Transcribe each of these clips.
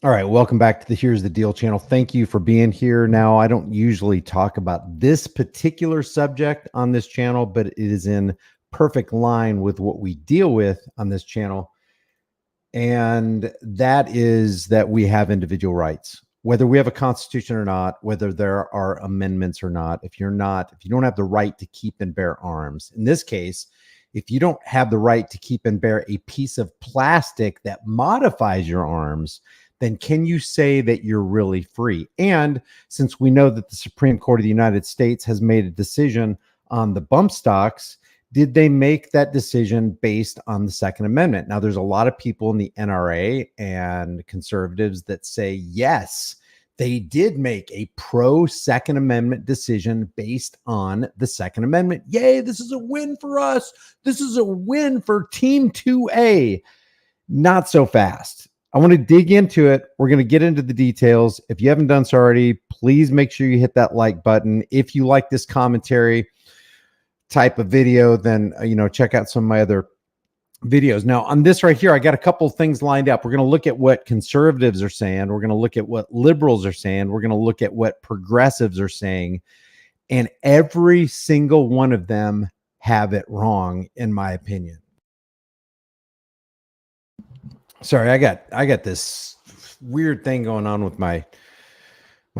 All right, welcome back to the Here's the Deal channel. Thank you for being here. Now, I don't usually talk about this particular subject on this channel, but it is in perfect line with what we deal with on this channel. And that is that we have individual rights, whether we have a constitution or not, whether there are amendments or not. If you don't have the right to keep and bear arms, in this case, if you don't have the right to keep and bear a piece of plastic that modifies your arms, then can you say that you're really free? And since we know that the Supreme Court of the United States has made a decision on the bump stocks, did they make that decision based on the Second Amendment? Now, there's a lot of people in the NRA and conservatives that say, yes, they did make a pro-Second Amendment decision based on the Second Amendment. Yay, this is a win for us. This is a win for Team 2A. Not so fast. I want to dig into it. We're going to get into the details. If you haven't done so already, please make sure you hit that like button. If you like this commentary type of video, then check out some of my other videos. Now, on this right here, I got a couple of things lined up. We're going to look at what conservatives are saying. We're going to look at what liberals are saying. We're going to look at what progressives are saying. And every single one of them have it wrong, in my opinion. Sorry, I got this weird thing going on with my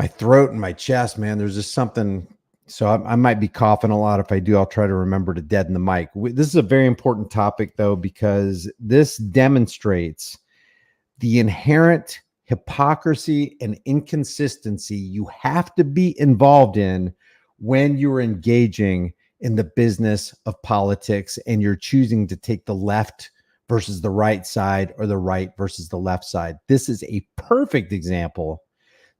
throat and my chest, man. There's just something. So I might be coughing a lot. If I do, I'll try to remember to deaden the mic. This is a very important topic, though, because this demonstrates the inherent hypocrisy and inconsistency you have to be involved in when you're engaging in the business of politics and you're choosing to take the left versus the right side or the right versus the left side. This is a perfect example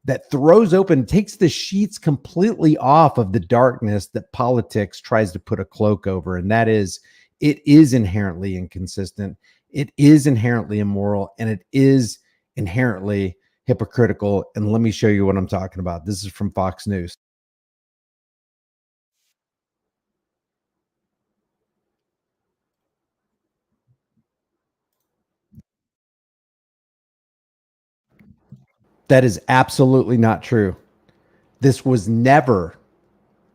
that throws open, takes the sheets completely off of the darkness that politics tries to put a cloak over. And that is, it is inherently inconsistent. It is inherently immoral, and it is inherently hypocritical. And let me show you what I'm talking about. This is from Fox News. That is absolutely not true. This was never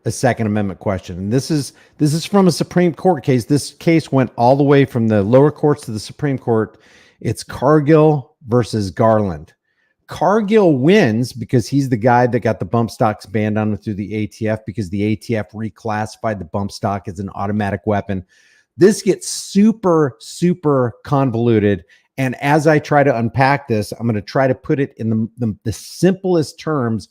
a Second Amendment question. And this is from a Supreme Court case. This case went all the way from the lower courts to the Supreme Court. It's Cargill versus Garland. Cargill wins because he's the guy that got the bump stocks banned on through the ATF, because the ATF reclassified the bump stock as an automatic weapon. This gets super, super convoluted. And as I try to unpack this, I'm going to try to put it in the simplest terms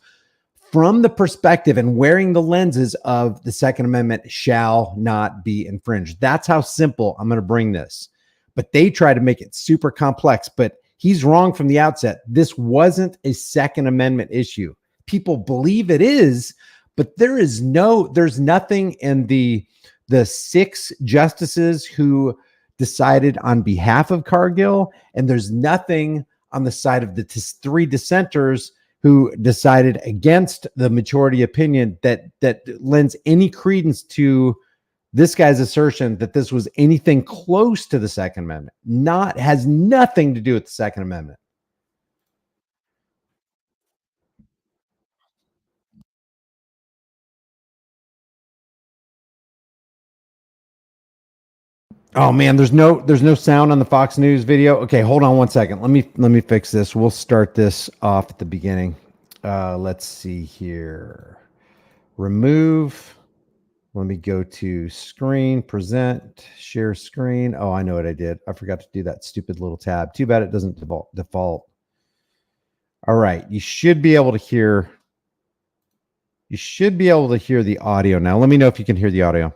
from the perspective and wearing the lenses of the Second Amendment shall not be infringed. That's how simple I'm going to bring this. But they try to make it super complex, but he's wrong from the outset. This wasn't a Second Amendment issue. People believe it is, but there's nothing in the 6 justices who decided on behalf of Cargill, and there's nothing on the side of the 3 dissenters who decided against the majority opinion that lends any credence to this guy's assertion that this was anything close to the Second Amendment. Has nothing to do with the Second Amendment. Oh man, there's no sound on the Fox News video. Okay, hold on one second. Let me fix this. We'll start this off at the beginning. Let's see here. Remove. Let me go to screen, present, share screen. Oh, I know what I did. I forgot to do that stupid little tab. Too bad it doesn't default. All right, you should be able to hear. You should be able to hear the audio now. Let me know if you can hear the audio.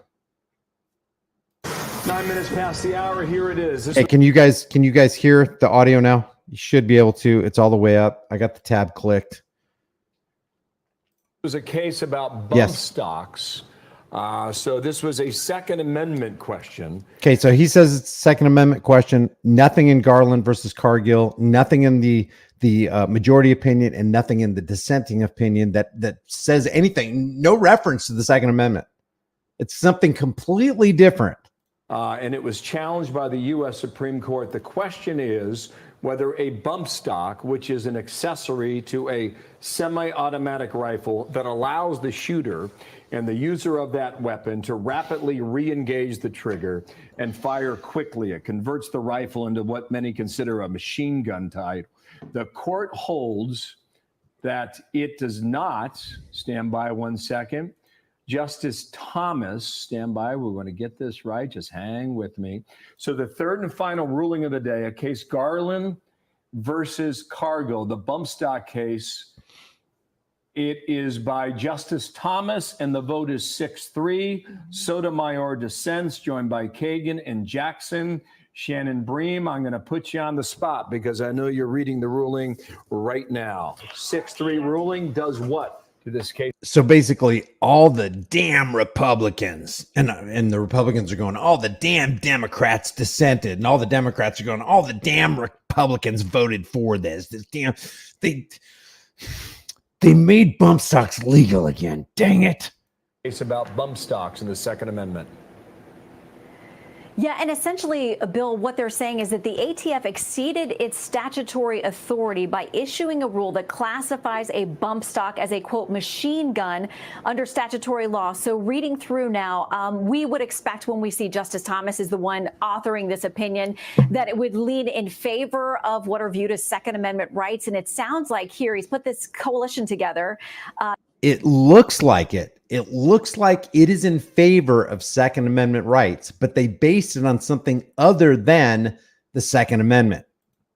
9 minutes past the hour. Here it is. Hey, can you guys hear the audio now? You should be able to. It's all the way up. I got the tab clicked. Was a case about bump stocks. So this was a Second Amendment question. Okay, so he says it's a Second Amendment question. Nothing in Garland versus Cargill. Nothing in the majority opinion, and nothing in the dissenting opinion that says anything. No reference to the Second Amendment. It's something completely different. and it was challenged by the U.S. Supreme Court. The question is whether a bump stock, which is an accessory to a semi-automatic rifle that allows the shooter and the user of that weapon to rapidly re-engage the trigger and fire quickly. It converts the rifle into what many consider a machine gun type. The court holds that it does not. Stand by 1 second. Justice Thomas, stand by, we want to get this right, just hang with me. So the third and final ruling of the day, a case Garland versus Cargill, the Bumpstock case. It is by Justice Thomas, and the vote is 6-3. Sotomayor dissents, joined by Kagan and Jackson. Shannon Bream, I'm going to put you on the spot because I know you're reading the ruling right now. 6-3 ruling does what to this case? So basically, all the damn Republicans, and the Republicans are going, all the damn Democrats dissented, and all the Democrats are going, all the damn Republicans voted for this. This damn they made bump stocks legal again. Dang it. Case about bump stocks in the Second Amendment. Yeah, and essentially, Bill, what they're saying is that the ATF exceeded its statutory authority by issuing a rule that classifies a bump stock as a, quote, machine gun under statutory law. So reading through now, we would expect when we see Justice Thomas is the one authoring this opinion, that it would lean in favor of what are viewed as Second Amendment rights. And it sounds like here he's put this coalition together. It looks like it. It looks like it is in favor of Second Amendment rights, but they based it on something other than the Second Amendment.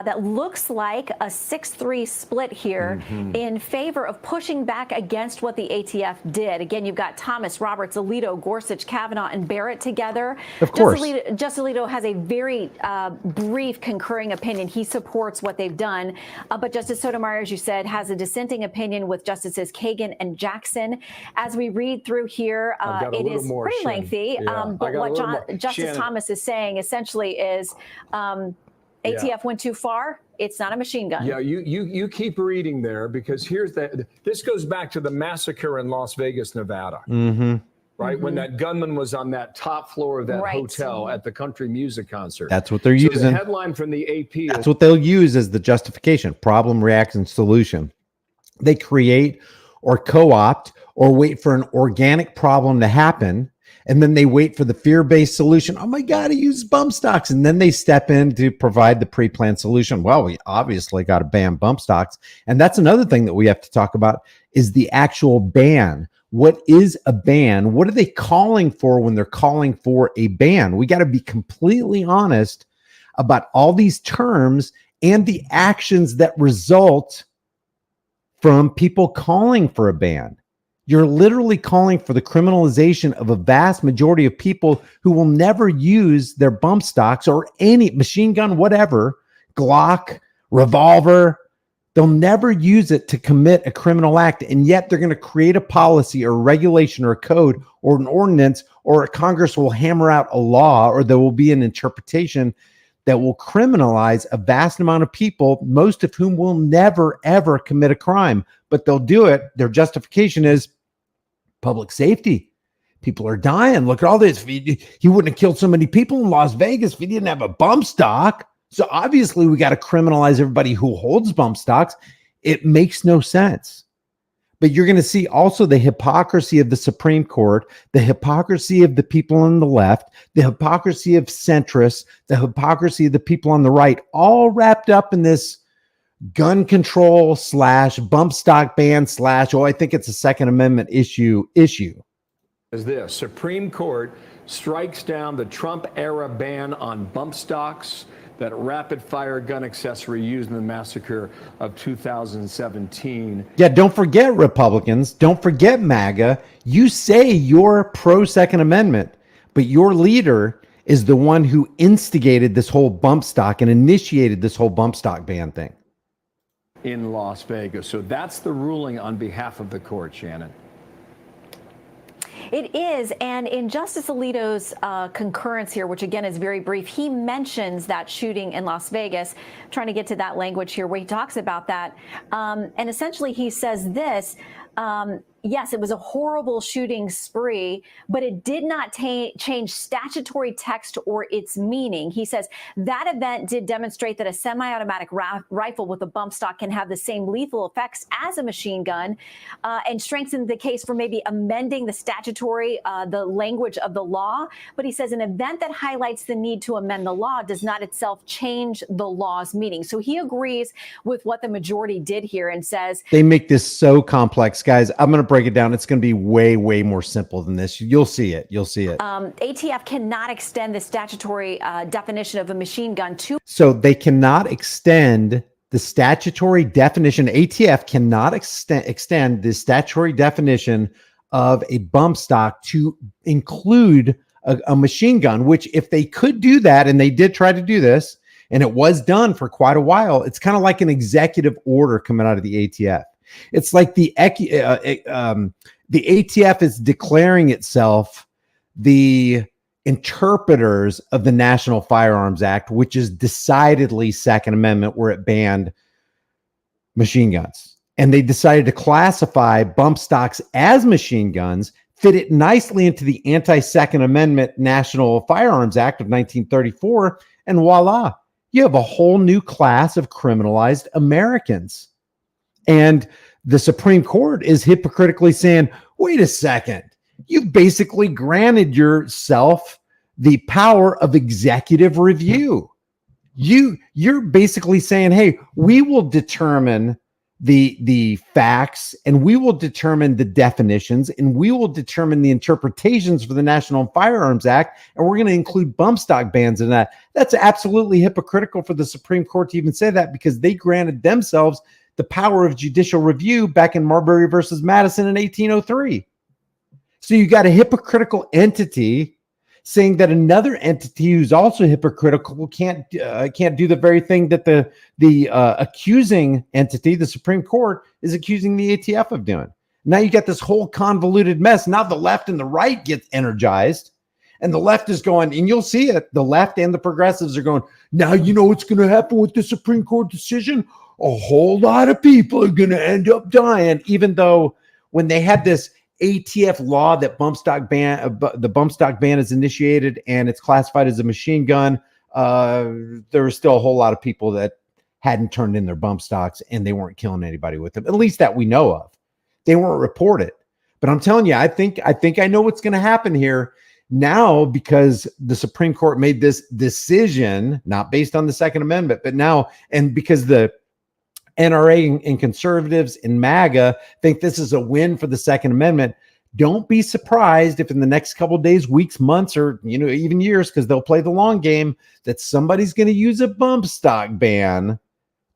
That looks like a 6-3 split here in favor of pushing back against what the ATF did. Again, you've got Thomas, Roberts, Alito, Gorsuch, Kavanaugh, and Barrett together. Of course. Justice Alito has a very brief concurring opinion. He supports what they've done. But Justice Sotomayor, as you said, has a dissenting opinion with Justices Kagan and Jackson. As we read through here, it is pretty lengthy. But what Justice Thomas is saying essentially is ATF went too far. It's not a machine gun. Yeah, you keep reading there because here's this goes back to the massacre in Las Vegas, Nevada. Right? When that gunman was on that top floor of that hotel at the country music concert. That's what they're using. The headline from the AP. That's what they'll use as the justification. Problem, reaction, solution. They create or co-opt or wait for an organic problem to happen. And then they wait for the fear-based solution. Oh my God, I use bump stocks. And then they step in to provide the pre-planned solution. Well, we obviously got to ban bump stocks. And that's another thing that we have to talk about is the actual ban. What is a ban? What are they calling for when they're calling for a ban? We got to be completely honest about all these terms and the actions that result from people calling for a ban. You're literally calling for the criminalization of a vast majority of people who will never use their bump stocks or any machine gun, whatever, Glock, revolver. They'll never use it to commit a criminal act. And yet they're going to create a policy or regulation or a code or an ordinance, or a Congress will hammer out a law, or there will be an interpretation that will criminalize a vast amount of people, most of whom will never, ever commit a crime. But they'll do it. Their justification is public safety. People are dying. Look at all this. He wouldn't have killed so many people in Las Vegas if he didn't have a bump stock. So obviously we got to criminalize everybody who holds bump stocks. It makes no sense. But you're going to see also the hypocrisy of the Supreme Court, the hypocrisy of the people on the left, the hypocrisy of centrists, the hypocrisy of the people on the right, all wrapped up in this gun control / bump stock ban / I think it's a Second Amendment issue. Is this Supreme Court strikes down the Trump era ban on bump stocks, that rapid fire gun accessory used in the massacre of 2017. Yeah, don't forget Republicans, don't forget MAGA. You say you're pro Second Amendment, but your leader is the one who instigated this whole bump stock and initiated this whole bump stock ban thing in Las Vegas. So that's the ruling on behalf of the court, Shannon. It is. And in Justice Alito's concurrence here, which again is very brief, he mentions that shooting in Las Vegas, trying to get to that language here where he talks about that. And essentially he says this, Yes, it was a horrible shooting spree, but it did not change statutory text or its meaning. He says that event did demonstrate that a semi-automatic rifle with a bump stock can have the same lethal effects as a machine gun, and strengthened the case for maybe amending the statutory, the language of the law. But he says an event that highlights the need to amend the law does not itself change the law's meaning. So he agrees with what the majority did here and says they make this so complex, guys. I'm going to break it down. It's going to be way, way more simple than this. You'll see it. You'll see it. ATF cannot extend the statutory definition of a machine gun to. So they cannot extend the statutory definition. ATF cannot extend the statutory definition of a bump stock to include a machine gun, which if they could do that, and they did try to do this, and it was done for quite a while, it's kind of like an executive order coming out of the ATF. It's like the ATF is declaring itself the interpreters of the National Firearms Act, which is decidedly Second Amendment, where it banned machine guns. And they decided to classify bump stocks as machine guns, fit it nicely into the anti-Second Amendment National Firearms Act of 1934, and voila, you have a whole new class of criminalized Americans. And the Supreme Court is hypocritically saying, wait a second, you've basically granted yourself the power of executive review. You're basically saying, hey, we will determine the facts, and we will determine the definitions, and we will determine the interpretations for the National Firearms Act, and we're going to include bump stock bans in that. That's absolutely hypocritical for the Supreme Court to even say that, because they granted themselves the power of judicial review back in Marbury versus Madison in 1803. So you got a hypocritical entity saying that another entity who's also hypocritical can't do the very thing that the accusing entity, the Supreme Court, is accusing the ATF of doing. Now you got this whole convoluted mess. Now the left and the right get energized, and the left is going, and you'll see it. The left and the progressives are going, now you know what's going to happen with the Supreme Court decision? A whole lot of people are going to end up dying, even though when they had this ATF law that the bump stock ban is initiated and it's classified as a machine gun, there were still a whole lot of people that hadn't turned in their bump stocks, and they weren't killing anybody with them, at least that we know of. They weren't reported. But I'm telling you, I think I know what's going to happen here now, because the Supreme Court made this decision, not based on the Second Amendment, but now, and because the NRA and conservatives in MAGA think this is a win for the Second Amendment. Don't be surprised if in the next couple of days, weeks, months, or even years, because they'll play the long game, that somebody's going to use a bump stock ban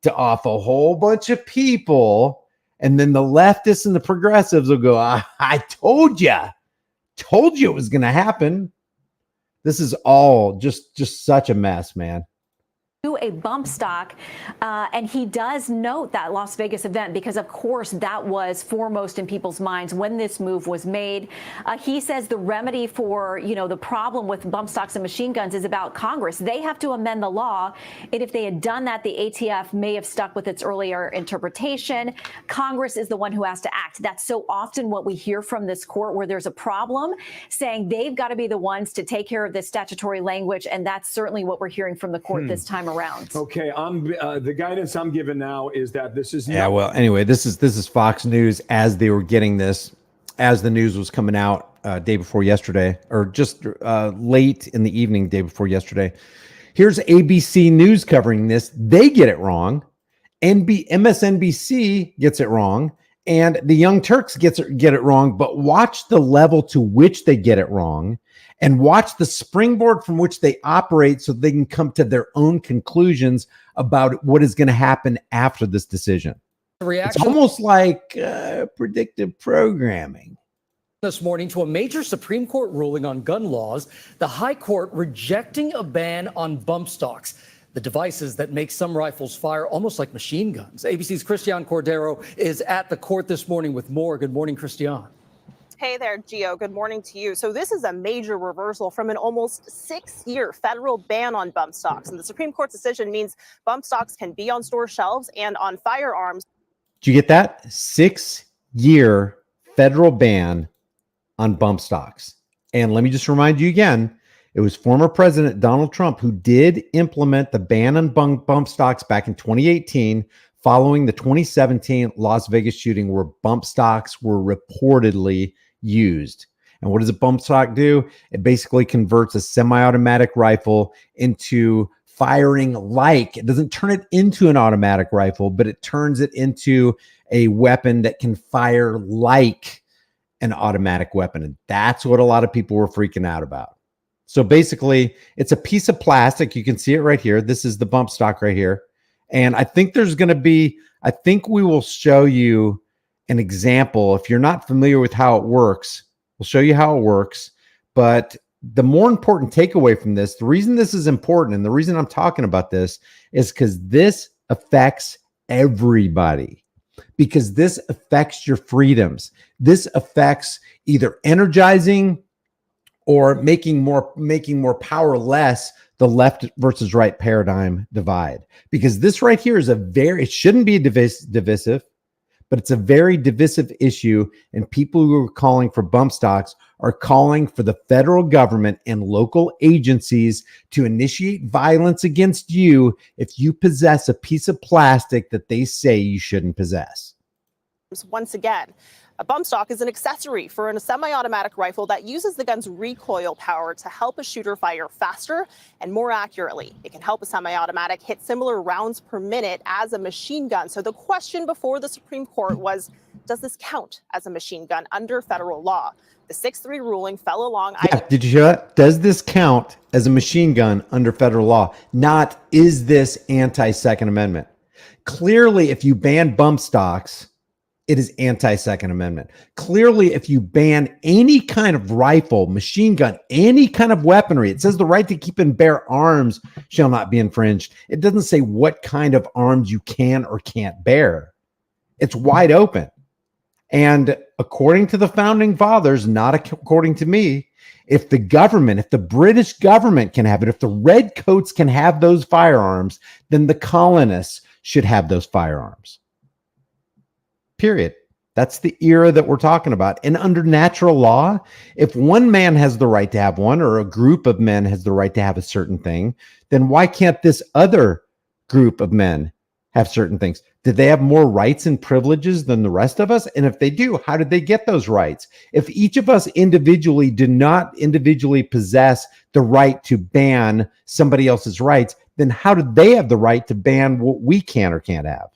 to off a whole bunch of people, and then the leftists and the progressives will go, I told you it was going to happen. This is all just such a mess, man. A bump stock, and he does note that Las Vegas event because, of course, that was foremost in people's minds when this move was made. He says the remedy for, the problem with bump stocks and machine guns is about Congress. They have to amend the law, and if they had done that, the ATF may have stuck with its earlier interpretation. Congress is the one who has to act. That's so often what we hear from this court, where there's a problem, saying they've got to be the ones to take care of this statutory language, and that's certainly what we're hearing from the court this time around. Okay, the guidance I'm given now is that this is well, anyway, this is Fox News as they were getting this, as the news was coming out day before yesterday, or just late in the evening day before yesterday. Here's ABC News covering this. They get it wrong. MSNBC gets it wrong, and the Young Turks get it wrong. But watch the level to which they get it wrong, and watch the springboard from which they operate, so they can come to their own conclusions about what is going to happen after this decision. It's almost like predictive programming. This morning to a major Supreme Court ruling on gun laws, the High Court rejecting a ban on bump stocks, the devices that make some rifles fire almost like machine guns. ABC's Christian Cordero is at the court this morning with more. Good morning, Christian. Hey there, Gio. Good morning to you. So this is a major reversal from an almost 6-year federal ban on bump stocks. And the Supreme Court's decision means bump stocks can be on store shelves and on firearms. Did you get that? 6 year federal ban on bump stocks. And let me just remind you again, it was former President Donald Trump who did implement the ban on bump stocks back in 2018, following the 2017 Las Vegas shooting where bump stocks were reportedly used. And what does a bump stock do? It basically converts a semi-automatic rifle into firing like, it doesn't turn it into an automatic rifle, but it turns it into a weapon that can fire like an automatic weapon. And that's what a lot of people were freaking out about. So basically, it's a piece of plastic. You can see it right here. This is the bump stock right here. And I think there's going to be, I think we will show you an example. If you're not familiar with how it works, we'll show you how it works. But the more important takeaway from this, the reason this is important and the reason I'm talking about this is because this affects everybody, because this affects your freedoms. This affects either energizing or making more powerless the left versus right paradigm divide. Because this right here is it shouldn't be divisive, but it's a very divisive issue. And people who are calling for bump stocks are calling for the federal government and local agencies to initiate violence against you if you possess a piece of plastic that they say you shouldn't possess. Once again, a bump stock is an accessory for a semi-automatic rifle that uses the gun's recoil power to help a shooter fire faster and more accurately. It can help a semi-automatic hit similar rounds per minute as a machine gun. So the question before the Supreme Court was, does this count as a machine gun under federal law? The 6-3 ruling fell along. Yeah, did you hear that? Does this count as a machine gun under federal law? Not, is this anti-Second Amendment? Clearly, if you ban bump stocks, it is anti-Second Amendment. Clearly, if you ban any kind of rifle, machine gun, any kind of weaponry, it says the right to keep and bear arms shall not be infringed. It doesn't say what kind of arms you can or can't bear. It's wide open. And according to the founding fathers, not according to me, if the government, if the British government can have it, if the redcoats can have those firearms, then the colonists should have those firearms. Period. That's the era that we're talking about. And under natural law, if one man has the right to have one, or a group of men has the right to have a certain thing, then why can't this other group of men have certain things? Did they have more rights and privileges than the rest of us? And if they do, how did they get those rights? If each of us individually did not individually possess the right to ban somebody else's rights, then how did they have the right to ban what we can or can't have?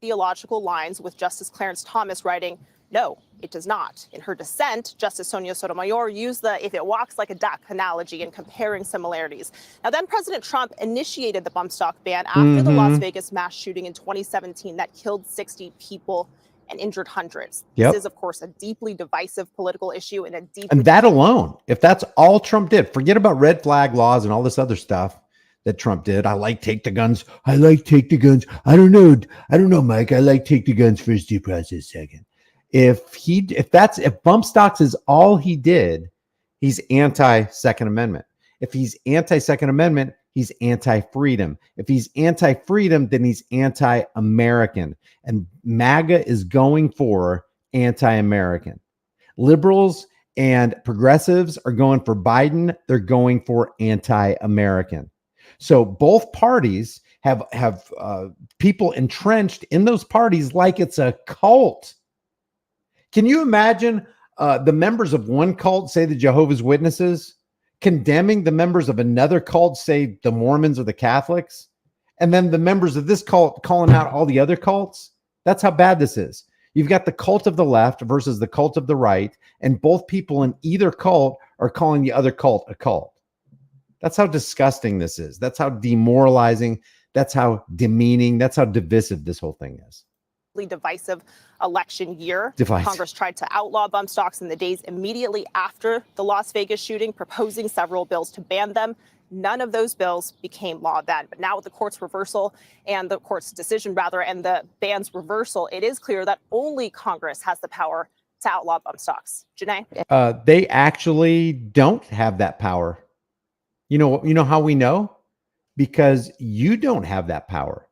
Theological lines, with Justice Clarence Thomas writing, no, it does not. In her dissent, Justice Sonia Sotomayor used the "if it walks like a duck" analogy in comparing similarities. Now, then President Trump initiated the bump stock ban after the Las Vegas mass shooting in 2017 that killed 60 people and injured hundreds. Yep. This is, of course, a deeply divisive political issue and And that alone, if that's all Trump did, forget about red flag laws and all this other stuff that Trump did. I like take the guns. I like take the guns. I don't know, Mike. I like take the guns first, due process second. If bump stocks is all he did, he's anti-Second Amendment. If he's anti-Second Amendment, he's anti-freedom. If he's anti-freedom, then he's anti-American. And MAGA is going for anti-American. Liberals and progressives are going for Biden. They're going for anti-American. So both parties have people entrenched in those parties like it's a cult. Can you imagine the members of one cult, say the Jehovah's Witnesses, condemning the members of another cult, say the Mormons or the Catholics, and then the members of this cult calling out all the other cults? That's how bad this is. You've got the cult of the left versus the cult of the right, and both people in either cult are calling the other cult a cult. That's how disgusting this is. That's how demoralizing, that's how demeaning, that's how divisive this whole thing is. Divisive election year. Divisive. Congress tried to outlaw bump stocks in the days immediately after the Las Vegas shooting, proposing several bills to ban them. None of those bills became law then. But now with the court's reversal and the court's decision, rather, and the ban's reversal, it is clear that only Congress has the power to outlaw bump stocks. Janae? They actually don't have that power. You know how we know? Because you don't have that power.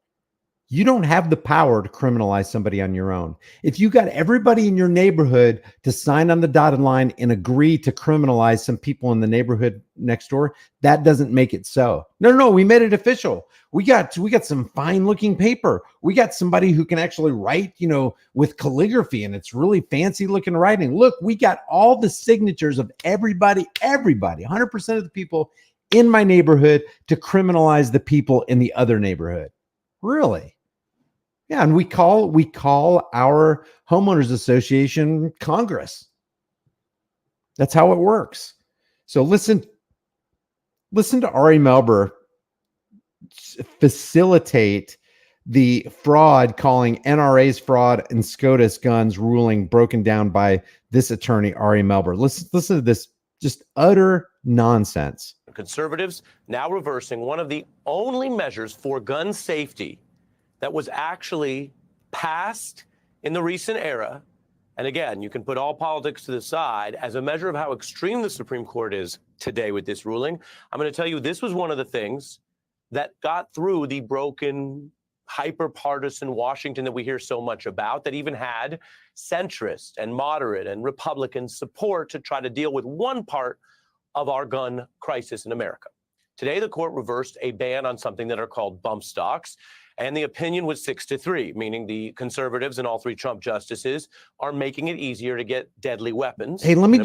You don't have the power to criminalize somebody on your own. If you got everybody in your neighborhood to sign on the dotted line and agree to criminalize some people in the neighborhood next door, that doesn't make it so. No, we made it official. We got some fine looking paper. We got somebody who can actually write, with calligraphy, and it's really fancy looking writing. Look, we got all the signatures of everybody, 100% of the people in my neighborhood to criminalize the people in the other neighborhood. Really? Yeah, and we call our homeowners association Congress. That's how it works. So listen to Ari Melber facilitate the fraud, calling NRA's fraud and SCOTUS guns ruling broken down by this attorney, Ari Melber. Listen to this, just utter nonsense. Conservatives now reversing one of the only measures for gun safety that was actually passed in the recent era. And again, you can put all politics to the side as a measure of how extreme the Supreme Court is today with this ruling. I'm going to tell you, this was one of the things that got through the broken, hyper-partisan Washington that we hear so much about, that even had centrist and moderate and Republican support to try to deal with one part of our gun crisis in America. Today, the court reversed a ban on something that are called bump stocks, and the opinion was 6-3, meaning the conservatives and all three Trump justices are making it easier to get deadly weapons. Hey, let me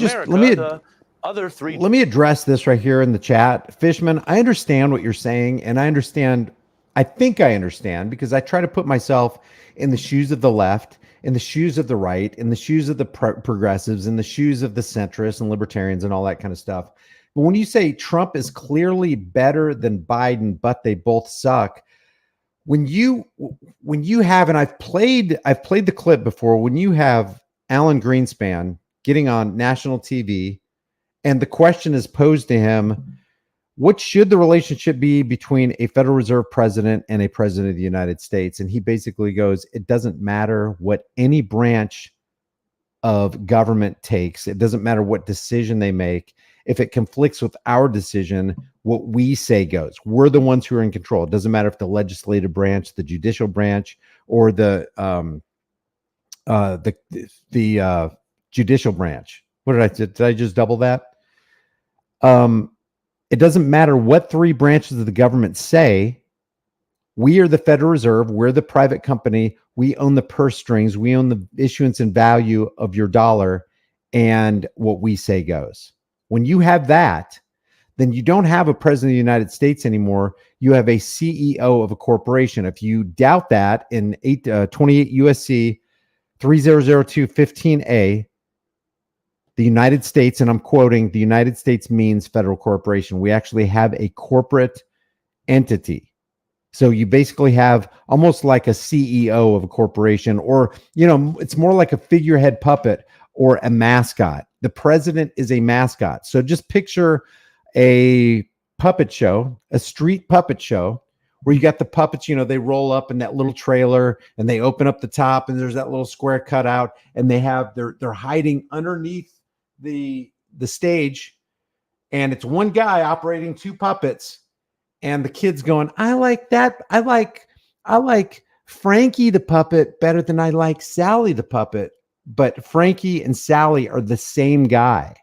address this right here in the chat. Fishman, I understand what you're saying, and I think I understand, because I try to put myself in the shoes of the left, in the shoes of the right, in the shoes of the progressives, in the shoes of the centrists and libertarians and all that kind of stuff. But when you say Trump is clearly better than Biden, but they both suck, when you have, and I've played the clip before, when you have Alan Greenspan getting on national TV and the question is posed to him, what should the relationship be between a Federal Reserve president and a president of the United States? And he basically goes, it doesn't matter what any branch of government takes. It doesn't matter what decision they make. If it conflicts with our decision, what we say goes. We're the ones who are in control. It doesn't matter if the legislative branch, the judicial branch, or the judicial branch. Did I just double that? It doesn't matter what three branches of the government say. We are the Federal Reserve. We're the private company. We own the purse strings. We own the issuance and value of your dollar, and what we say goes. When you have that, then you don't have a president of the United States anymore. You have a CEO of a corporation. If you doubt that, in 28 USC 3002-15A, the United States, and I'm quoting, the United States means federal corporation. We actually have a corporate entity. So you basically have almost like a CEO of a corporation, or, it's more like a figurehead puppet or a mascot. The president is a mascot. So just picture a puppet show, a street puppet show, where you got the puppets, they roll up in that little trailer and they open up the top and there's that little square cutout, and they're hiding underneath the stage, and it's one guy operating two puppets, and the kid's going, I like that. I like Frankie the puppet better than I like Sally the puppet. But Frankie and Sally are the same guy.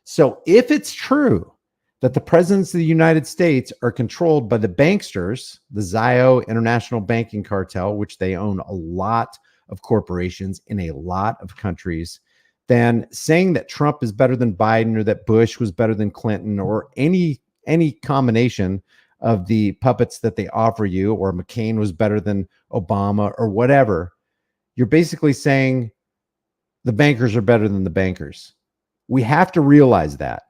So if it's true that the presidents of the United States are controlled by the banksters, the Zio International Banking Cartel, which they own a lot of corporations in a lot of countries, then saying that Trump is better than Biden, or that Bush was better than Clinton, or any combination of the puppets that they offer you, or McCain was better than Obama, or whatever, you're basically saying the bankers are better than the bankers. We have to realize that.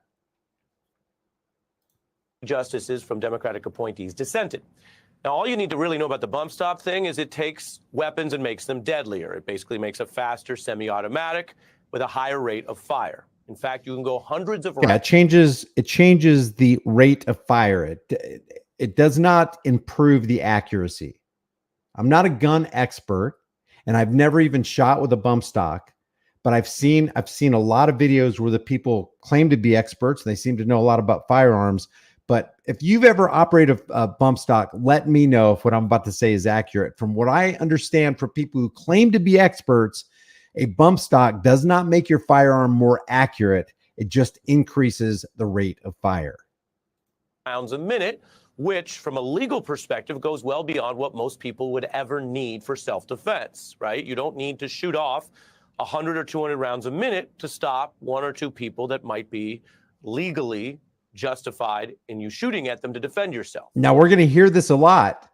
Justices from Democratic appointees dissented. Now, all you need to really know about the bump stop thing is it takes weapons and makes them deadlier. It basically makes a faster semi-automatic with a higher rate of fire. In fact, you can go hundreds of rounds. Yeah, it changes the rate of fire. It does not improve the accuracy. I'm not a gun expert, and I've never even shot with a bump stock, but I've seen a lot of videos where the people claim to be experts and they seem to know a lot about firearms, But if you've ever operated a bump stock, let me know if what I'm about to say is accurate. From what I understand from people who claim to be experts, a bump stock does not make your firearm more accurate. It just increases the rate of fire. Rounds a minute, which from a legal perspective goes well beyond what most people would ever need for self-defense, right? You don't need to shoot off 100 or 200 rounds a minute to stop one or two people that might be legally justified in you shooting at them to defend yourself. Now, we're going to hear this a lot.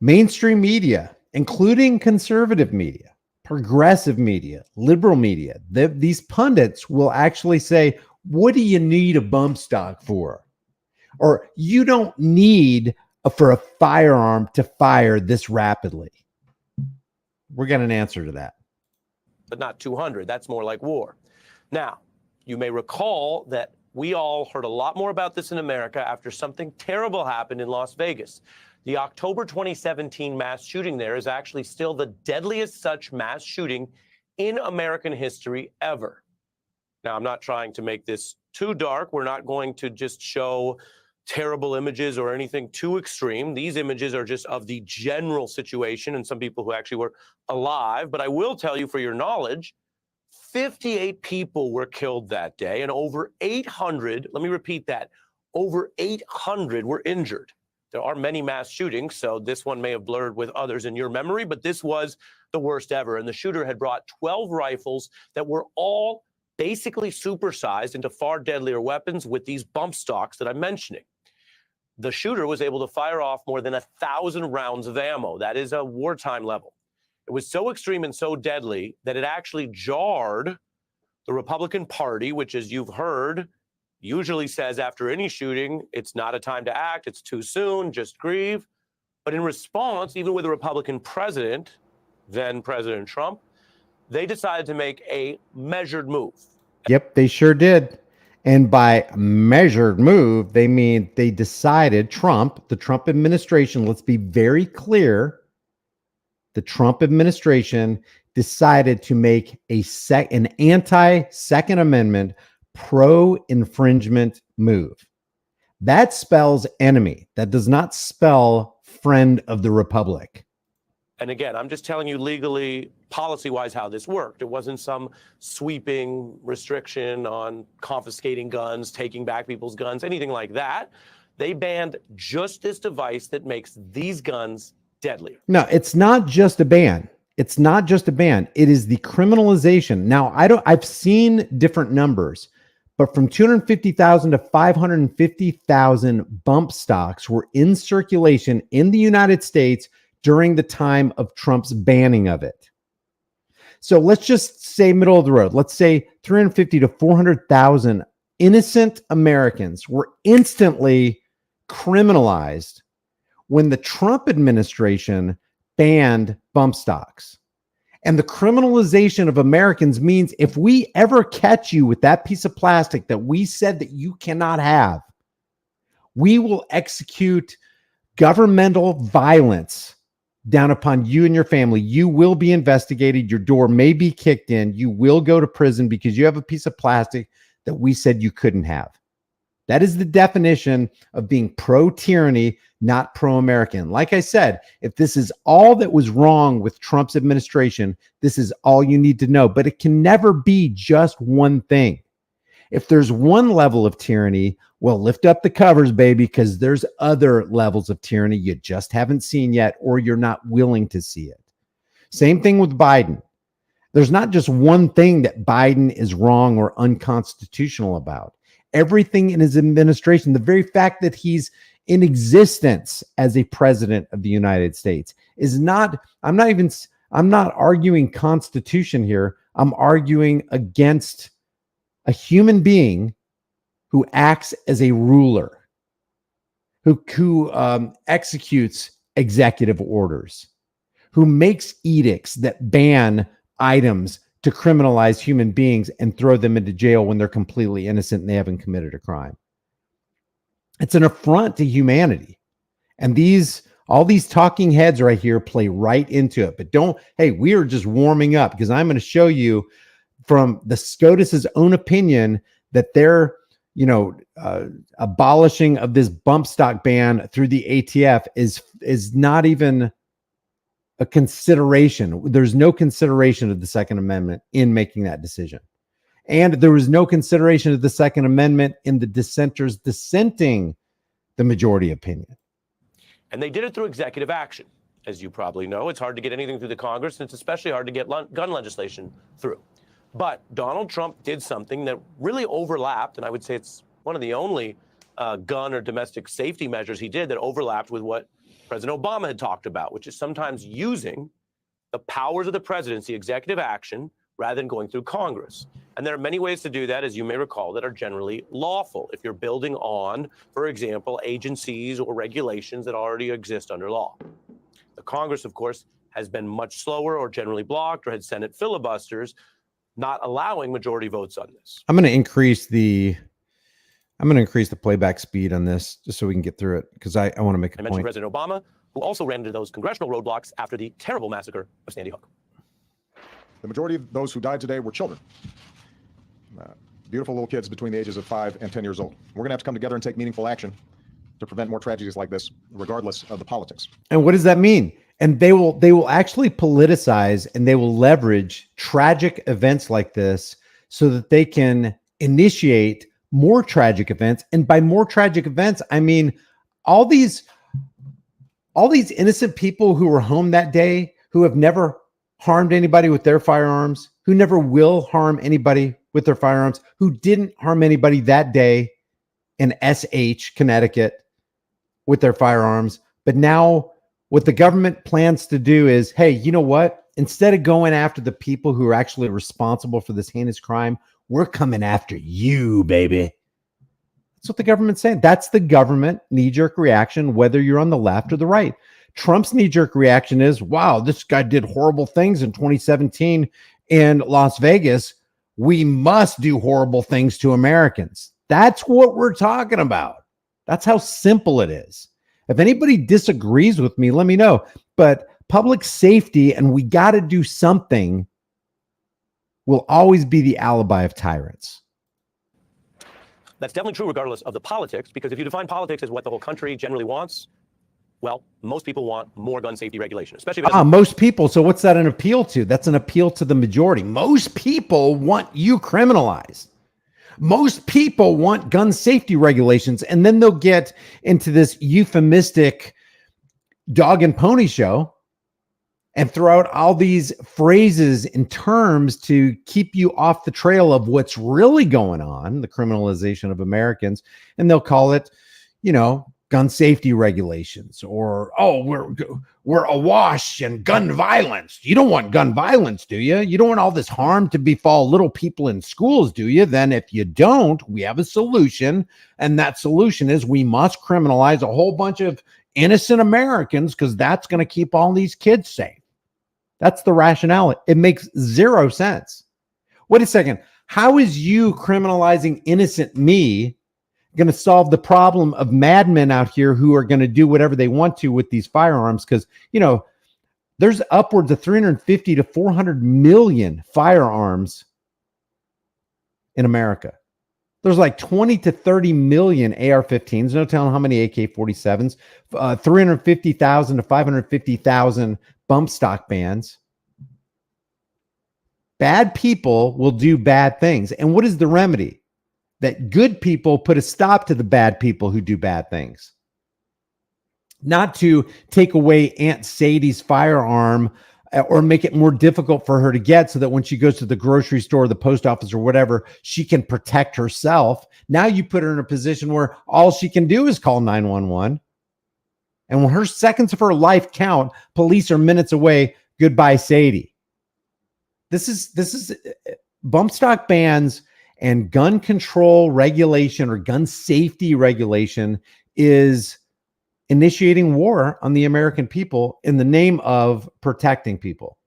Mainstream media, including conservative media, progressive media, liberal media, these pundits will actually say, what do you need a bump stock for? Or you don't need for a firearm to fire this rapidly. We're getting an answer to that. But not 200. That's more like war. Now, you may recall that we all heard a lot more about this in America after something terrible happened in Las Vegas. The October 2017 mass shooting there is actually still the deadliest such mass shooting in American history ever. Now, I'm not trying to make this too dark. We're not going to just show terrible images or anything too extreme. These images are just of the general situation and some people who actually were alive. But I will tell you for your knowledge, 58 people were killed that day and over 800, let me repeat that, over 800 were injured. There are many mass shootings, so this one may have blurred with others in your memory, but this was the worst ever. And the shooter had brought 12 rifles that were all basically supersized into far deadlier weapons with these bump stocks that I'm mentioning. The shooter was able to fire off more than 1,000 rounds of ammo. That is a wartime level. It was so extreme and so deadly that it actually jarred the Republican Party, which, as you've heard, usually says after any shooting, it's not a time to act, it's too soon, just grieve. But in response, even with the Republican president, then President Trump, they decided to make a measured move. Yep, they sure did. And by measured move, they mean they decided the Trump administration, let's be very clear, the Trump administration decided to make an anti-Second Amendment pro-infringement move. That spells enemy. That does not spell friend of the Republic. And again, I'm just telling you legally, policy-wise, how this worked. It wasn't some sweeping restriction on confiscating guns, taking back people's guns, anything like that. They banned just this device that makes these guns deadly. No, it's not just a ban. It's not just a ban. It is the criminalization. Now, I've seen different numbers, but from 250,000 to 550,000 bump stocks were in circulation in the United States during the time of Trump's banning of it. So let's just say middle of the road. Let's say 350 to 400,000 innocent Americans were instantly criminalized when the Trump administration banned bump stocks. And the criminalization of Americans means if we ever catch you with that piece of plastic that we said that you cannot have, we will execute governmental violence down upon you and your family. You will be investigated. Your door may be kicked in. You will go to prison because you have a piece of plastic that we said you couldn't have. That is the definition of being pro-tyranny, not pro-American. Like I said, if this is all that was wrong with Trump's administration, this is all you need to know. But it can never be just one thing. If there's one level of tyranny, well, lift up the covers, baby, because there's other levels of tyranny you just haven't seen yet, or you're not willing to see it. Same thing with Biden. There's not just one thing that Biden is wrong or unconstitutional about. Everything in his administration, the very fact that he's in existence as a president of the United States is not, I'm not arguing Constitution here. I'm arguing against a human being who acts as a ruler, who executes executive orders, who makes edicts that ban items to criminalize human beings and throw them into jail when they're completely innocent and they haven't committed a crime. It's an affront to humanity. And all these talking heads right here play right into it. But we are just warming up because I'm going to show you from the SCOTUS's own opinion that their abolishing of this bump stock ban through the ATF is not even a consideration. There's no consideration of the Second Amendment in making that decision. And there was no consideration of the Second Amendment in the dissenters dissenting the majority opinion. And they did it through executive action. As you probably know, it's hard to get anything through the Congress, and it's especially hard to get gun legislation through. But Donald Trump did something that really overlapped, and I would say it's one of the only gun or domestic safety measures he did that overlapped with what President Obama had talked about, which is sometimes using the powers of the presidency, executive action, rather than going through Congress. And there are many ways to do that, as you may recall, that are generally lawful if you're building on, for example, agencies or regulations that already exist under law. The Congress, of course, has been much slower or generally blocked or had Senate filibusters, not allowing majority votes on this. I'm going to increase the playback speed on this just so we can get through it, because I want to make a I mentioned point. President Obama, who also ran into those congressional roadblocks after the terrible massacre of Sandy Hook. The majority of those who died today were children. Beautiful little kids between the ages of 5 and 10 years old. We're going to have to come together and take meaningful action to prevent more tragedies like this, regardless of the politics. And what does that mean? And they will actually politicize and they will leverage tragic events like this so that they can initiate more tragic events. And by more tragic events, I mean all these innocent people who were home that day, who have never harmed anybody with their firearms, who never will harm anybody with their firearms, who didn't harm anybody that day in SH, Connecticut, with their firearms. But now what the government plans to do is, hey, you know what? Instead of going after the people who are actually responsible for this heinous crime, we're coming after you, baby. That's what the government's saying. That's the government knee-jerk reaction, whether you're on the left or the right. Trump's knee-jerk reaction is, wow, this guy did horrible things in 2017 in Las Vegas. We must do horrible things to Americans. That's what we're talking about. That's how simple it is. If anybody disagrees with me, let me know. But public safety, and we got to do something, will always be the alibi of tyrants. That's definitely true regardless of the politics, because if you define politics as what the whole country generally wants, well, most people want more gun safety regulation, especially if most people. So what's that an appeal to? That's an appeal to the majority. Most people want you criminalized. Most people want gun safety regulations, and then they'll get into this euphemistic dog and pony show and throw out all these phrases and terms to keep you off the trail of what's really going on, the criminalization of Americans. And they'll call it, gun safety regulations, or, oh, we're awash in gun violence. You don't want gun violence, do you? You don't want all this harm to befall little people in schools, do you? Then if you don't, we have a solution. And that solution is we must criminalize a whole bunch of innocent Americans, because that's going to keep all these kids safe. That's the rationale. It makes zero sense. Wait a second. How is you criminalizing innocent me going to solve the problem of madmen out here who are going to do whatever they want to with these firearms? Because, there's upwards of 350 to 400 million firearms in America. There's like 20 to 30 million AR-15s. No telling how many AK-47s, 350,000 to 550,000 bump stock bans. Bad people will do bad things. And what is the remedy? That good people put a stop to the bad people who do bad things. Not to take away Aunt Sadie's firearm or make it more difficult for her to get so that when she goes to the grocery store, the post office, or whatever, she can protect herself. Now you put her in a position where all she can do is call 911. And when her seconds of her life count, police are minutes away. Goodbye, Sadie. This is bump stock bans and gun control regulation, or gun safety regulation, is initiating war on the American people in the name of protecting people.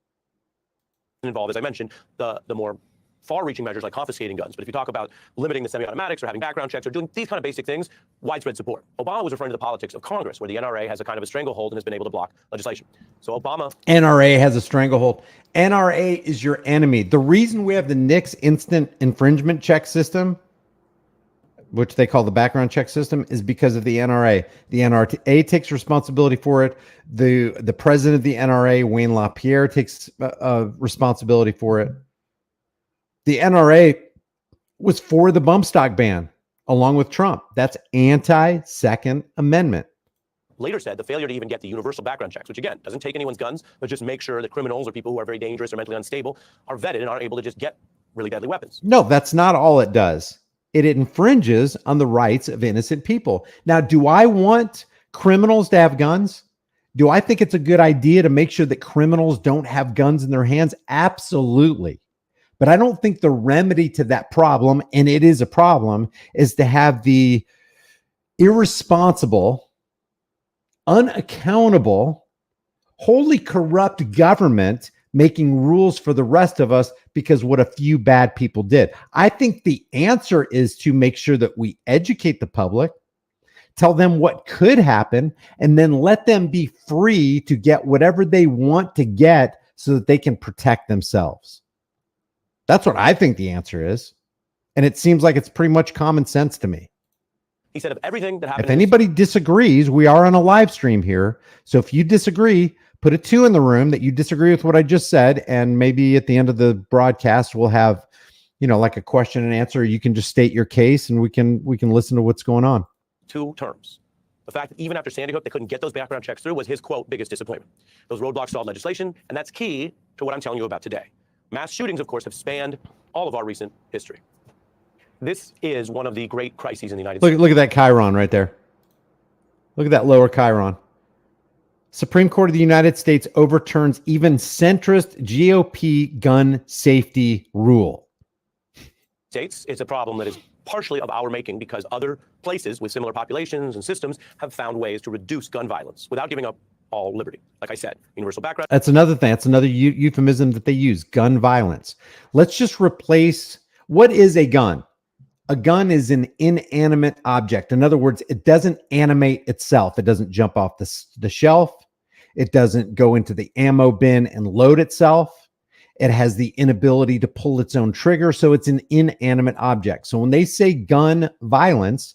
Involved, as I mentioned, the more far-reaching measures like confiscating guns. But if you talk about limiting the semi-automatics or having background checks or doing these kind of basic things, widespread support. Obama was referring to the politics of Congress, where the NRA has a kind of a stranglehold and has been able to block legislation. So Obama... NRA has a stranglehold. NRA is your enemy. The reason we have the NICS instant infringement check system, which they call the background check system, is because of the NRA. The NRA takes responsibility for it. The president of the NRA, Wayne LaPierre, takes responsibility for it. The NRA was for the bump stock ban, along with Trump. That's anti-Second Amendment. Later said the failure to even get the universal background checks, which again doesn't take anyone's guns, but just make sure that criminals or people who are very dangerous or mentally unstable are vetted and are able to just get really deadly weapons. No, that's not all it does. It infringes on the rights of innocent people. Now, do I want criminals to have guns? Do I think it's a good idea to make sure that criminals don't have guns in their hands? Absolutely. But I don't think the remedy to that problem, and it is a problem, is to have the irresponsible, unaccountable, wholly corrupt government making rules for the rest of us because what a few bad people did. I think the answer is to make sure that we educate the public, tell them what could happen, and then let them be free to get whatever they want to get so that they can protect themselves. That's what I think the answer is. And it seems like it's pretty much common sense to me. He said of everything that happened. If anybody disagrees, we are on a live stream here. So if you disagree, put a 2 in the room that you disagree with what I just said. And maybe at the end of the broadcast, we'll have, like a question and answer. You can just state your case and we can listen to what's going on. 2 terms. The fact that even after Sandy Hook, they couldn't get those background checks through was his, quote, biggest disappointment. Those roadblocks stalled legislation, and that's key to what I'm telling you about today. Mass shootings, of course, have spanned all of our recent history. This is one of the great crises in the United States. Look at that Chiron right there. Look at that lower Chiron. Supreme Court of the United States overturns even centrist GOP gun safety rule. It's a problem that is partially of our making because other places with similar populations and systems have found ways to reduce gun violence without giving up all liberty. Like I said, universal background. That's another thing. That's another euphemism that they use, gun violence. Let's just replace, what is a gun? A gun is an inanimate object. In other words, it doesn't animate itself. It doesn't jump off the shelf. It doesn't go into the ammo bin and load itself. It has the inability to pull its own trigger. So it's an inanimate object. So when they say gun violence,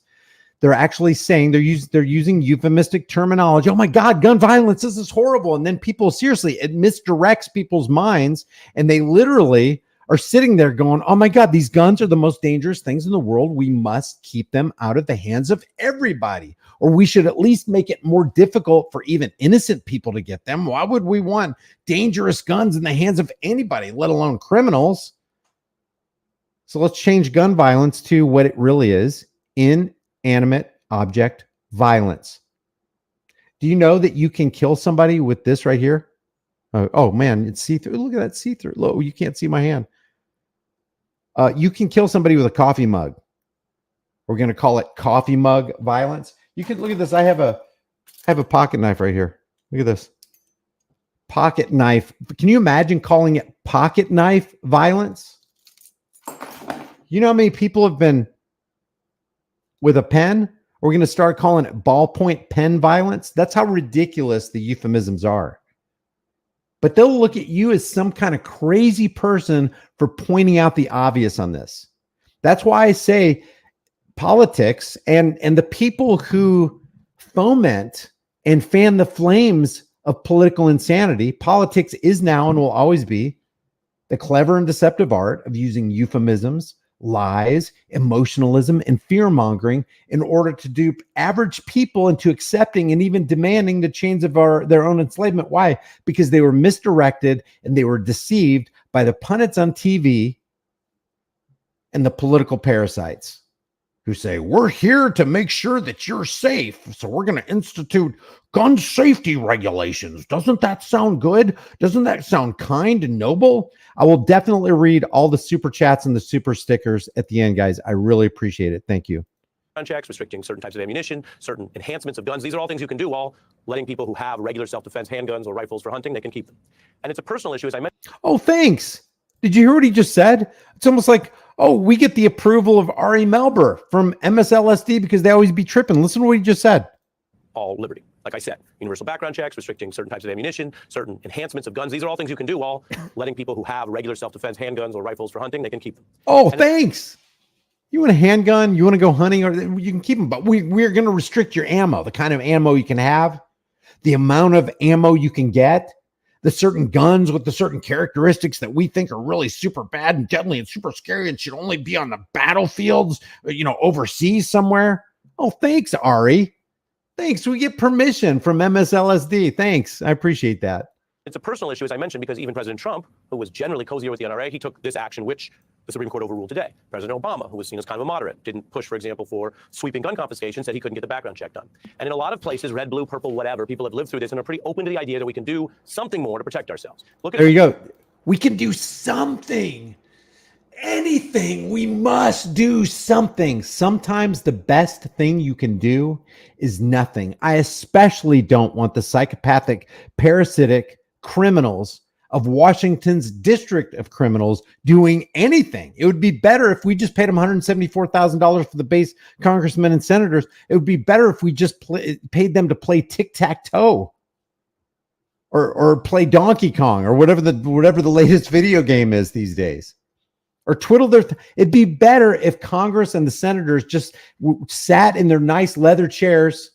they're actually saying they're using euphemistic terminology. Oh my God, gun violence, this is horrible. And then people, seriously, it misdirects people's minds. And they literally are sitting there going, oh my God, these guns are the most dangerous things in the world. We must keep them out of the hands of everybody. Or we should at least make it more difficult for even innocent people to get them. Why would we want dangerous guns in the hands of anybody, let alone criminals? So let's change gun violence to what it really is, inanimate object violence. Do you know that you can kill somebody with this right here? Oh man, it's see-through. Look at that see-through. Look, you can't see my hand. You can kill somebody with a coffee mug. We're going to call it coffee mug violence. You can look at this. I have a pocket knife right here. Look at this. Pocket knife. Can you imagine calling it pocket knife violence? You know how many people have been with a pen? We're going to start calling it ballpoint pen violence. That's how ridiculous the euphemisms are. But they'll look at you as some kind of crazy person for pointing out the obvious on this. That's why I say politics and the people who foment and fan the flames of political insanity. Politics is now and will always be the clever and deceptive art of using euphemisms, lies, emotionalism, and fear-mongering in order to dupe average people into accepting and even demanding the chains of their own enslavement. Why? Because they were misdirected and they were deceived by the pundits on TV and the political parasites who say, we're here to make sure that you're safe, so we're going to institute gun safety regulations. Doesn't that sound good? Doesn't that sound kind and noble? I will definitely read all the super chats and the super stickers at the end, guys. I really appreciate it. Thank you. Checks, restricting certain types of ammunition, certain enhancements of guns. These are all things you can do while letting people who have regular self-defense handguns or rifles for hunting, they can keep them. And it's a personal issue, as I mentioned. Oh, thanks. Did you hear what he just said? It's almost like, oh, we get the approval of Ari Melber from MSLSD because they always be tripping. Listen to what he just said. All liberty. Like I said, universal background checks, restricting certain types of ammunition, certain enhancements of guns. These are all things you can do while letting people who have regular self-defense handguns or rifles for hunting, they can keep them. Oh, thanks. You want a handgun? You want to go hunting? Or you can keep them, but we're going to restrict your ammo, the kind of ammo you can have, the amount of ammo you can get, the certain guns with the certain characteristics that we think are really super bad and deadly and super scary and should only be on the battlefields, overseas somewhere. Oh, thanks, Ari. Thanks. We get permission from MSLSD. Thanks. I appreciate that. It's a personal issue, as I mentioned, because even President Trump, who was generally cozier with the NRA, he took this action, which the Supreme Court overruled today. President Obama, who was seen as kind of a moderate, didn't push, for example, for sweeping gun confiscation, said he couldn't get the background check done. And in a lot of places, red, blue, purple, whatever, people have lived through this and are pretty open to the idea that we can do something more to protect ourselves. There you go. We can do something. Anything. We must do something. Sometimes the best thing you can do is nothing. I especially don't want the psychopathic, parasitic criminals of Washington's district of criminals doing anything. It would be better if we just paid them $174,000 for the base congressmen and senators. It would be better if we just paid them to play tic-tac-toe or play Donkey Kong or whatever the latest video game is these days. Or twiddle their it'd be better if Congress and the senators just sat in their nice leather chairs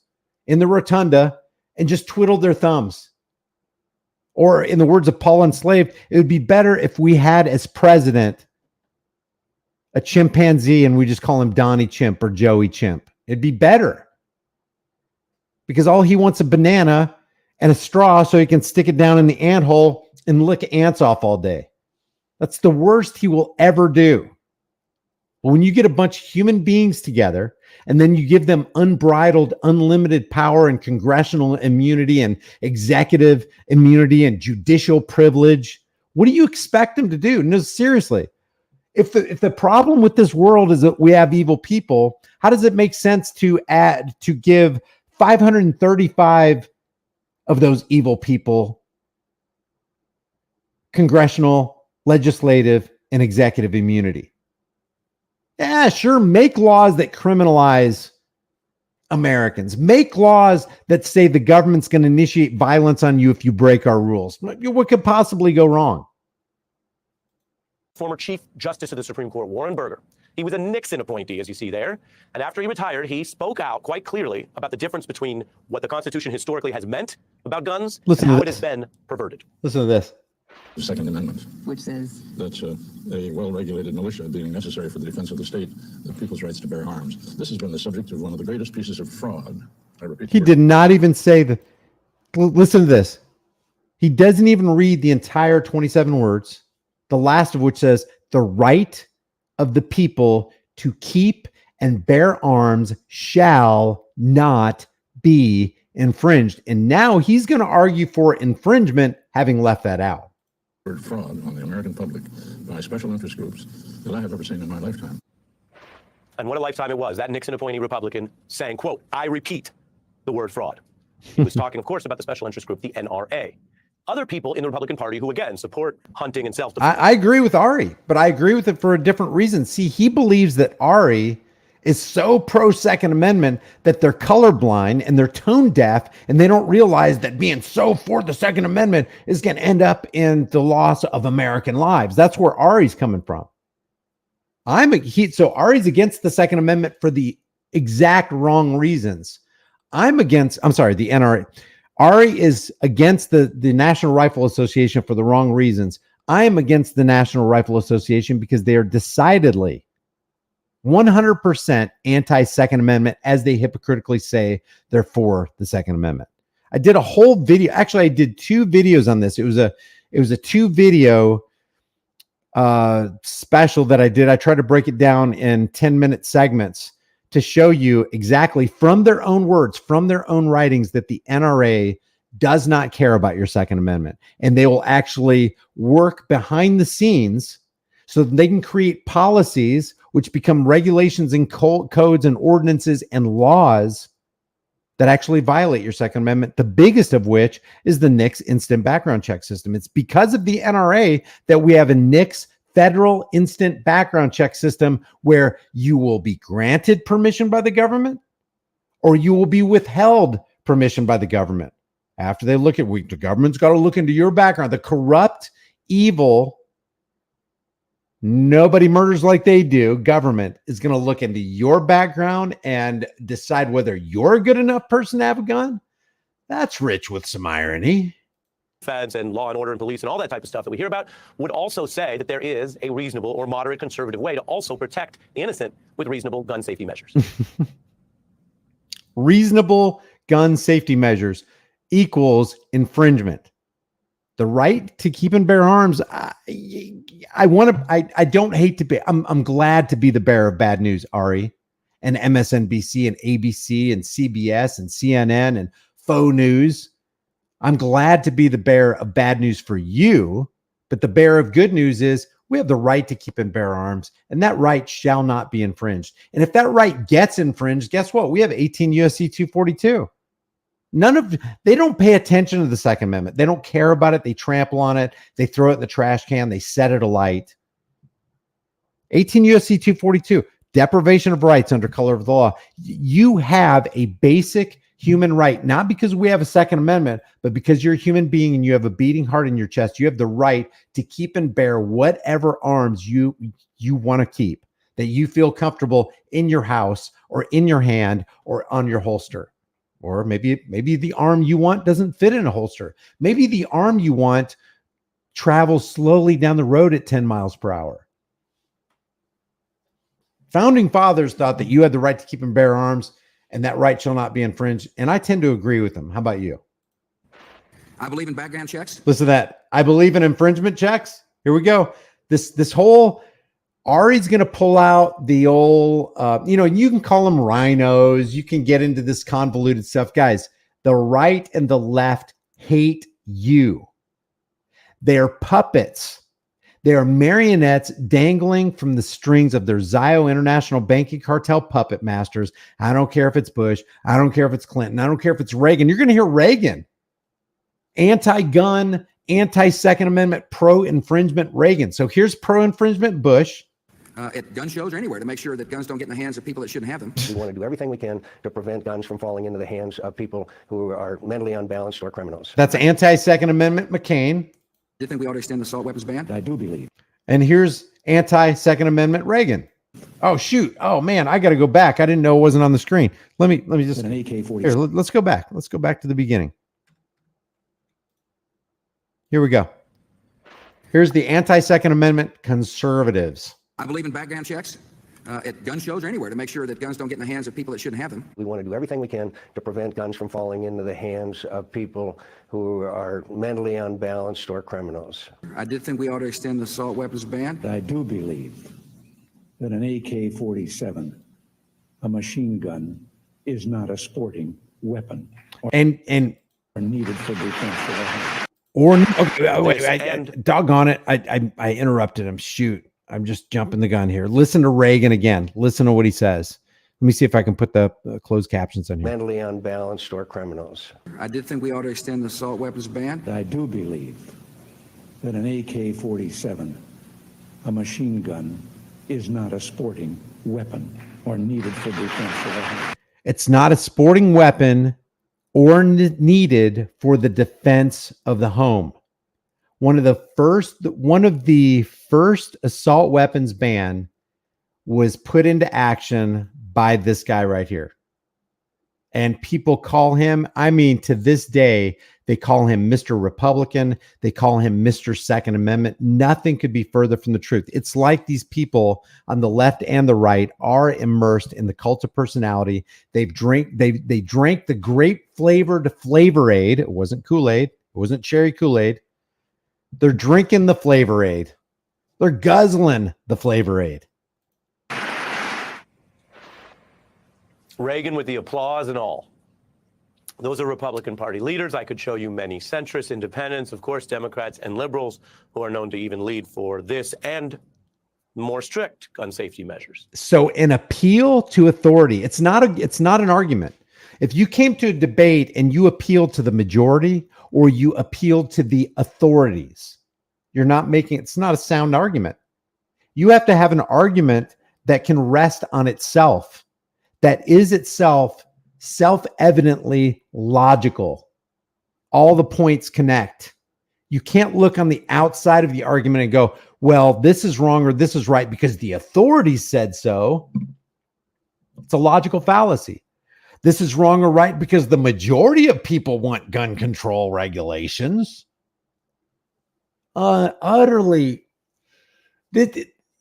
in the rotunda and just twiddled their thumbs. Or in the words of Paul Enslaved, it would be better if we had as president a chimpanzee and we just call him Donnie Chimp or Joey Chimp. It'd be better. Because all he wants is a banana and a straw so he can stick it down in the anthole and lick ants off all day. That's the worst he will ever do. But when you get a bunch of human beings together and then you give them unbridled, unlimited power and congressional immunity and executive immunity and judicial privilege, what do you expect them to do? No, seriously. If the problem with this world is that we have evil people, how does it make sense to give 535 of those evil people congressional, legislative, and executive immunity? Yeah, sure. Make laws that criminalize Americans. Make laws that say the government's going to initiate violence on you if you break our rules. What could possibly go wrong? Former Chief Justice of the Supreme Court, Warren Burger. He was a Nixon appointee, as you see there. And after he retired, he spoke out quite clearly about the difference between what the Constitution historically has meant about guns and how it has been perverted. Listen to this. The Second Amendment, which says that's a well-regulated militia being necessary for the defense of the state, the people's rights to bear arms. This has been the subject of one of the greatest pieces of fraud. I repeat, he did not even say that. Listen to this. He doesn't even read the entire 27 words, the last of which says, the right of the people to keep and bear arms shall not be infringed. And now he's going to argue for infringement, having left that out. Fraud on the American public by special interest groups that I have ever seen in my lifetime. And what a lifetime it was. That Nixon appointee Republican saying, quote, I repeat the word fraud. He was talking, of course, about the special interest group, the NRA. Other people in the Republican Party who, again, support hunting and self-defense. I agree with Ari, but I agree with it for a different reason. See, he believes that Ari is so pro-Second Amendment that they're colorblind and they're tone deaf, and they don't realize that being so for the Second Amendment is going to end up in the loss of American lives. That's where Ari's coming from. So Ari's against the Second Amendment for the exact wrong reasons. the NRA. Ari is against the National Rifle Association for the wrong reasons. I am against the National Rifle Association because they are decidedly 100% anti-Second Amendment, as they hypocritically say they're for the Second Amendment. I did a whole video. Actually, I did 2 videos on this. It was a 2-video special that I did. I tried to break it down in 10-minute segments to show you exactly from their own words, from their own writings, that the NRA does not care about your Second Amendment. And they will actually work behind the scenes so that they can create policies which become regulations and codes and ordinances and laws that actually violate your Second Amendment, the biggest of which is the NICS instant background check system. It's because of the NRA that we have a NICS federal instant background check system where you will be granted permission by the government or you will be withheld permission by the government. After they look at, the government's got to look into your background. The corrupt, evil nobody murders like they do. Government is going to look into your background and decide whether you're a good enough person to have a gun. That's rich with some irony. Feds and law and order and police and all that type of stuff that we hear about would also say that there is a reasonable or moderate conservative way to also protect the innocent with reasonable gun safety measures. Reasonable gun safety measures equals infringement. The right to keep and bear arms. I don't hate to be, I'm glad to be the bearer of bad news, Ari, and MSNBC and ABC and CBS and CNN and faux news. I'm glad to be the bearer of bad news for you, but the bearer of good news is we have the right to keep and bear arms, and that right shall not be infringed. And if that right gets infringed, guess what? We have 18 USC 242. They don't pay attention to the Second Amendment. They don't care about it. They trample on it. They throw it in the trash can. They set it alight. 18 USC 242, deprivation of rights under color of the law. You have a basic human right, not because we have a Second Amendment, but because you're a human being and you have a beating heart in your chest. You have the right to keep and bear whatever arms you want to keep, that you feel comfortable in your house or in your hand or on your holster. Or maybe the arm you want doesn't fit in a holster. Maybe the arm you want travels slowly down the road at 10 miles per hour. Founding fathers thought that you had the right to keep and bear arms, and that right shall not be infringed. And I tend to agree with them. How about you? I believe in background checks. Listen to that. I believe in infringement checks. Here we go. This whole Ari's going to pull out the old, you can call them rhinos. You can get into this convoluted stuff. Guys, the right and the left hate you. They're puppets. They are marionettes dangling from the strings of their Zio International Banking Cartel puppet masters. I don't care if it's Bush. I don't care if it's Clinton. I don't care if it's Reagan. You're going to hear Reagan. Anti-gun, anti-Second Amendment, pro-infringement Reagan. So here's pro-infringement Bush. At gun shows or anywhere to make sure that guns don't get in the hands of people that shouldn't have them. We want to do everything we can to prevent guns from falling into the hands of people who are mentally unbalanced or criminals. That's anti-Second Amendment McCain. Do you think we ought to extend the assault weapons ban? I do believe. And here's anti-Second Amendment Reagan. Oh, shoot. Oh, man, I got to go back. I didn't know it wasn't on the screen. Let me just, An AK-47. here, let's go back. Let's go back to the beginning. Here we go. Here's the anti-Second Amendment conservatives. I believe in background checks at gun shows or anywhere to make sure that guns don't get in the hands of people that shouldn't have them. We want to do everything we can to prevent guns from falling into the hands of people who are mentally unbalanced or criminals. I did think we ought to extend the assault weapons ban. I do believe that an AK-47, a machine gun, is not a sporting weapon And or needed for defense of the home. or okay, wait, doggone it. I interrupted him. Shoot. I'm just jumping the gun here. Listen to Reagan again. Listen to what he says. Let me see if I can put the closed captions on here. Mentally unbalanced or criminals. I did think we ought to extend the assault weapons ban. I do believe that an AK-47, a machine gun, is not a sporting weapon or needed for defense of the home. It's not a sporting weapon or needed for the defense of the home. One of the first assault weapons ban was put into action by this guy right here. And people call him, to this day, they call him Mr. Republican. They call him Mr. Second Amendment. Nothing could be further from the truth. It's like these people on the left and the right are immersed in the cult of personality. They drank the grape flavored Flavor Aid. It wasn't Kool-Aid. It wasn't cherry Kool-Aid. They're drinking the Flavor Aid. They're guzzling the Flavor Aid. Reagan with the applause and all. Those are Republican Party leaders. I could show you many centrists, independents, of course, Democrats and liberals who are known to even lead for this and more strict gun safety measures. So an appeal to authority, it's not an argument. If you came to a debate and you appealed to the majority or you appealed to the authorities, it's not a sound argument. You have to have an argument that can rest on itself, that is itself self-evidently logical. All the points connect. You can't look on the outside of the argument and go, well, this is wrong or this is right because the authorities said so. It's a logical fallacy. This is wrong or right because the majority of people want gun control regulations. Utterly.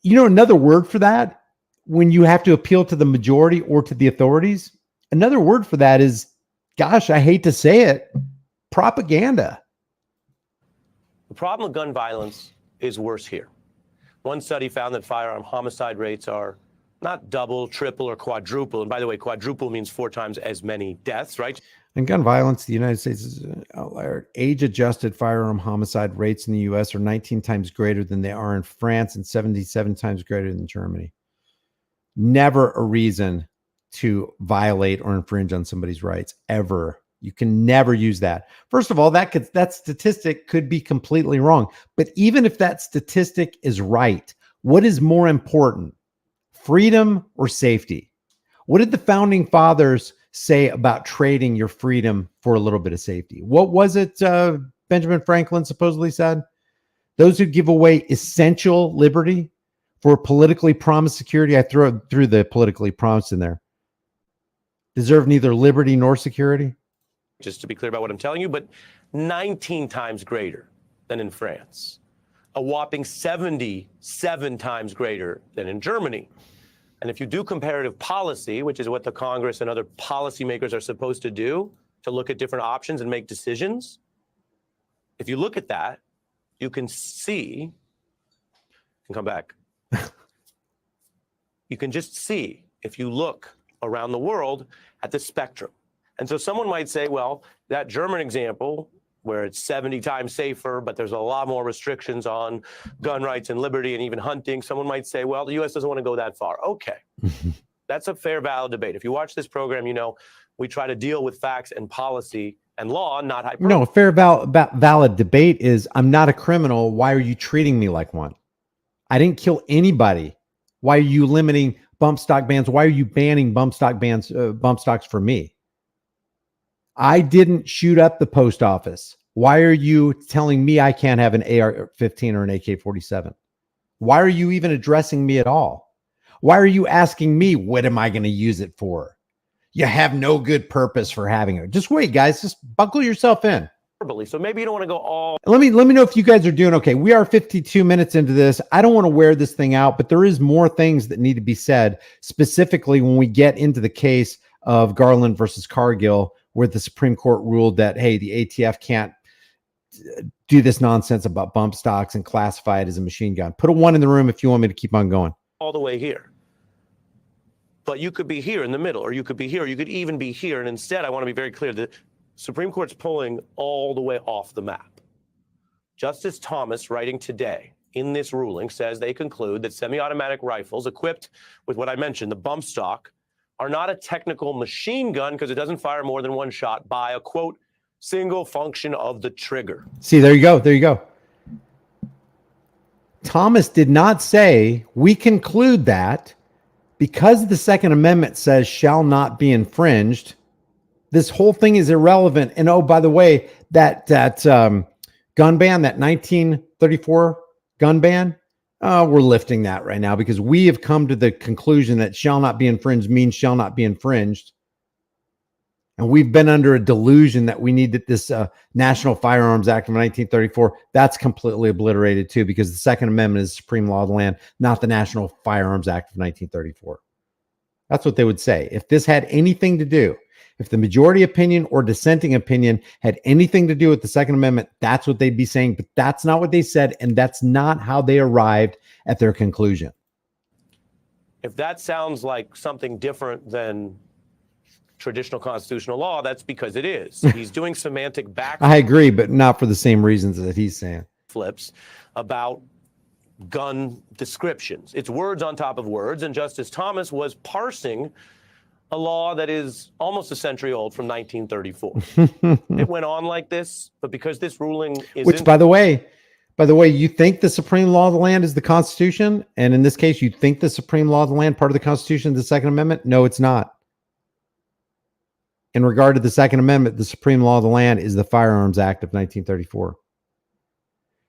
Another word for that, when you have to appeal to the majority or to the authorities, another word for that is, gosh, I hate to say it, propaganda. The problem with gun violence is worse here. One study found that firearm homicide rates are not double, triple, or quadruple. And by the way, quadruple means 4 times as many deaths, right? And gun violence, the United States is an outlier. Age-adjusted firearm homicide rates in the U.S. are 19 times greater than they are in France and 77 times greater than Germany. Never a reason to violate or infringe on somebody's rights, ever. You can never use that. First of all, that statistic could be completely wrong. But even if that statistic is right, what is more important, freedom or safety? What did the founding fathers say about trading your freedom for a little bit of safety? What was it Benjamin Franklin supposedly said? Those who give away essential liberty for politically promised security, I threw the politically promised in there, deserve neither liberty nor security. Just to be clear about what I'm telling you, but 19 times greater than in France, a whopping 77 times greater than in Germany. And if you do comparative policy, which is what the Congress and other policymakers are supposed to do, to look at different options and make decisions, if you look at that, you can see, and come back, you can just see, if you look around the world, at the spectrum. And so someone might say, well, that German example, where it's 70 times safer, but there's a lot more restrictions on gun rights and liberty and even hunting. Someone might say, well, the U.S. doesn't want to go that far. Okay, that's a fair, valid debate. If you watch this program, you know we try to deal with facts and policy and law, not hyperbole. No, a fair, valid debate is, I'm not a criminal. Why are you treating me like one? I didn't kill anybody. Why are you limiting bump stock bans? Why are you banning bump stocks for me? I didn't shoot up the post office. Why are you telling me I can't have an AR-15 or an AK-47? Why are you even addressing me at all? Why are you asking me, what am I going to use it for? You have no good purpose for having it. Just wait, guys. Just buckle yourself in. So maybe you don't want to go all. Let me know if you guys are doing okay. We are 52 minutes into this. I don't want to wear this thing out, but there is more things that need to be said, specifically when we get into the case of Garland versus Cargill, where the Supreme Court ruled that, hey, the ATF can't do this nonsense about bump stocks and classify it as a machine gun. Put a 1 in the room if you want me to keep on going. All the way here. But you could be here in the middle, or you could be here, or you could even be here. And instead, I want to be very clear, the Supreme Court's pulling all the way off the map. Justice Thomas, writing today in this ruling, says they conclude that semi-automatic rifles equipped with what I mentioned, the bump stock, are not a technical machine gun because it doesn't fire more than 1 shot by a, quote, single function of the trigger. See, there you go. There you go. Thomas did not say, we conclude that because the Second Amendment says shall not be infringed, this whole thing is irrelevant. And oh, by the way, that gun ban, that 1934 gun ban, we're lifting that right now because we have come to the conclusion that shall not be infringed means shall not be infringed. And we've been under a delusion that we needed this National Firearms Act of 1934. That's completely obliterated too, because the Second Amendment is the supreme law of the land, not the National Firearms Act of 1934. That's what they would say. If this had anything to do, if the majority opinion or dissenting opinion had anything to do with the Second Amendment, that's what they'd be saying. But that's not what they said, and that's not how they arrived at their conclusion. If that sounds like something different than traditional constitutional law, that's because it is. He's doing semantic back. I agree, but not for the same reasons that he's saying. Flips about gun descriptions. It's words on top of words, and Justice Thomas was parsing a law that is almost a century old from 1934. It went on like this, but because this ruling is... Which, by the way, you think the supreme law of the land is the Constitution, and in this case, you think the supreme law of the land, part of the Constitution, is the Second Amendment? No, it's not. In regard to the Second Amendment, the supreme law of the land is the Firearms Act of 1934.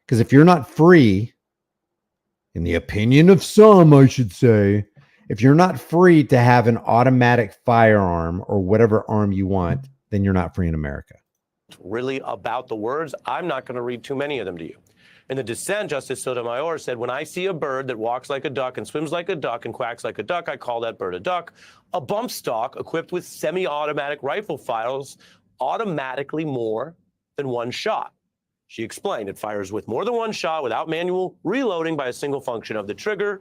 Because if you're not free in the opinion of some, I should say, if you're not free to have an automatic firearm or whatever arm you want, then you're not free in America. Really about the words. I'm not going to read too many of them to you. In the dissent, Justice Sotomayor said, when I see a bird that walks like a duck and swims like a duck and quacks like a duck, I call that bird a duck. A bump stock equipped with semi-automatic rifle fires automatically more than one shot. She explained it fires with more than one shot without manual reloading by a single function of the trigger.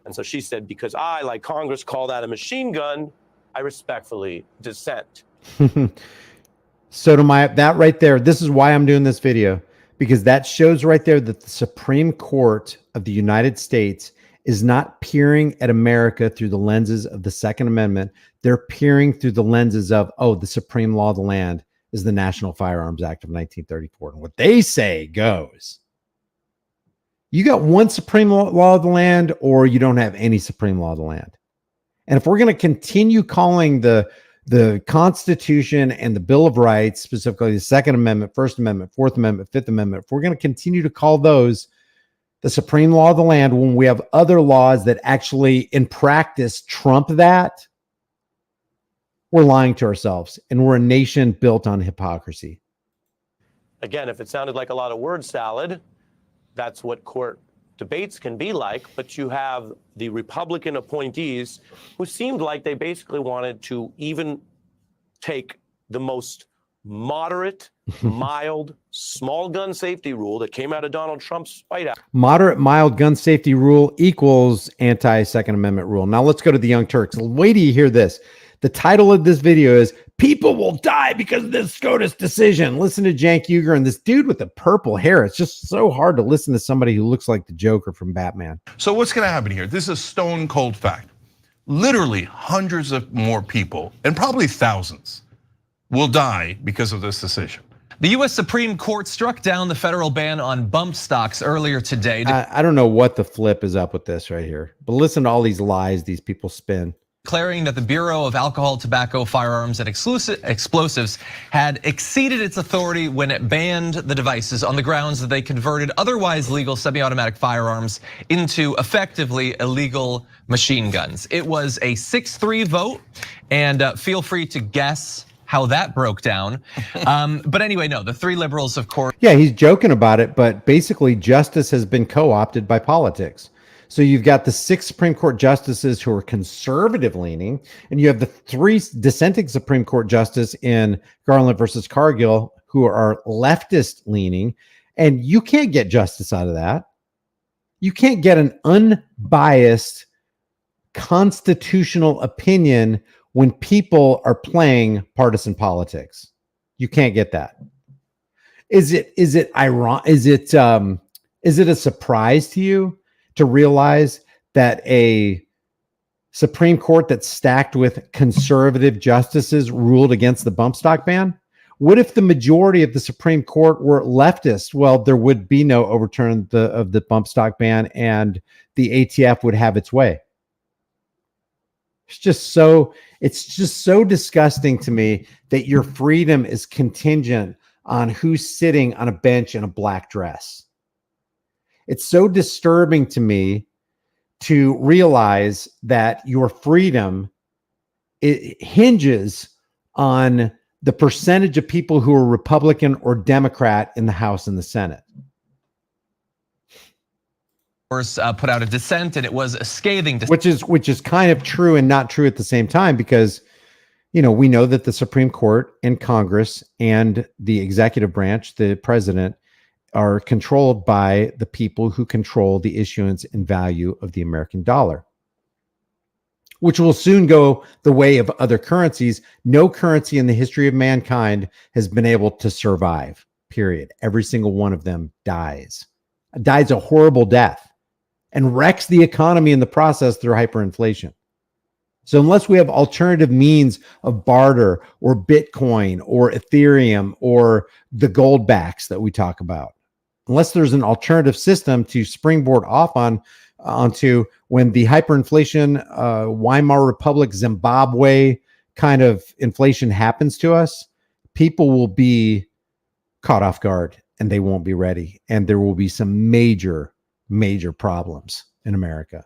And so she said, because I, like Congress, call that a machine gun, I respectfully dissent. Sotomayor, that right there, this is why I'm doing this video, because that shows right there that the Supreme Court of the United States is not peering at America through the lenses of the Second Amendment. They're peering through the lenses of, oh, the supreme law of the land is the National Firearms Act of 1934. And what they say goes. You got one supreme law of the land, or you don't have any supreme law of the land. And if we're going to continue calling the Constitution and the Bill of Rights, specifically the Second Amendment, First Amendment, Fourth Amendment, Fifth Amendment, if we're going to continue to call those the supreme law of the land when we have other laws that actually in practice trump that, we're lying to ourselves, and we're a nation built on hypocrisy. Again, if it sounded like a lot of word salad, that's what court debates can be like, but you have the Republican appointees who seemed like they basically wanted to even take the most moderate, mild, small gun safety rule that came out of Donald Trump's White House. Moderate, mild gun safety rule equals anti-Second Amendment rule. Now let's go to the Young Turks. Wait till you hear this. The title of this video is "People Will Die Because of This SCOTUS Decision." Listen to Cenk Uygur and this dude with the purple hair. It's just so hard to listen to somebody who looks like the Joker from Batman. So what's going to happen here? This is a stone cold fact. Literally hundreds of more people, and probably thousands, will die because of this decision. The U.S. Supreme Court struck down the federal ban on bump stocks earlier today. I don't know what the flip is up with this right here, but listen to all these lies these people spin. Declaring that the Bureau of Alcohol, Tobacco, Firearms, and Explosives had exceeded its authority when it banned the devices on the grounds that they converted otherwise legal semi-automatic firearms into effectively illegal machine guns. It was a 6-3 vote, and feel free to guess how that broke down. But anyway, no, the three liberals, of course. Yeah, he's joking about it, but basically justice has been co-opted by politics. So you've got the 6 Supreme Court justices who are conservative leaning, and you have the 3 dissenting Supreme Court justices in Garland versus Cargill who are leftist leaning, and you can't get justice out of that. You can't get an unbiased constitutional opinion when people are playing partisan politics. You can't get that. Is it ironic? Is it a surprise to you to realize that a Supreme Court that's stacked with conservative justices ruled against the bump stock ban? What if the majority of the Supreme Court were leftist? Well, there would be no overturn of the bump stock ban, and the ATF would have its way. It's just so disgusting to me that your freedom is contingent on who's sitting on a bench in a black dress. It's so disturbing to me to realize that your freedom, it hinges on the percentage of people who are Republican or Democrat in the House and the Senate. Put out a dissent, and it was a scathing dissent. Which is kind of true and not true at the same time, because we know that the Supreme Court and Congress and the executive branch, the president, are controlled by the people who control the issuance and value of the American dollar, which will soon go the way of other currencies. No currency in the history of mankind has been able to survive, period. Every single one of them dies a horrible death and wrecks the economy in the process through hyperinflation. So unless we have alternative means of barter or Bitcoin or Ethereum or the gold backs that we talk about, unless there's an alternative system to springboard off onto when the hyperinflation, Weimar Republic, Zimbabwe kind of inflation happens to us, people will be caught off guard and they won't be ready. And there will be some major major problems in America.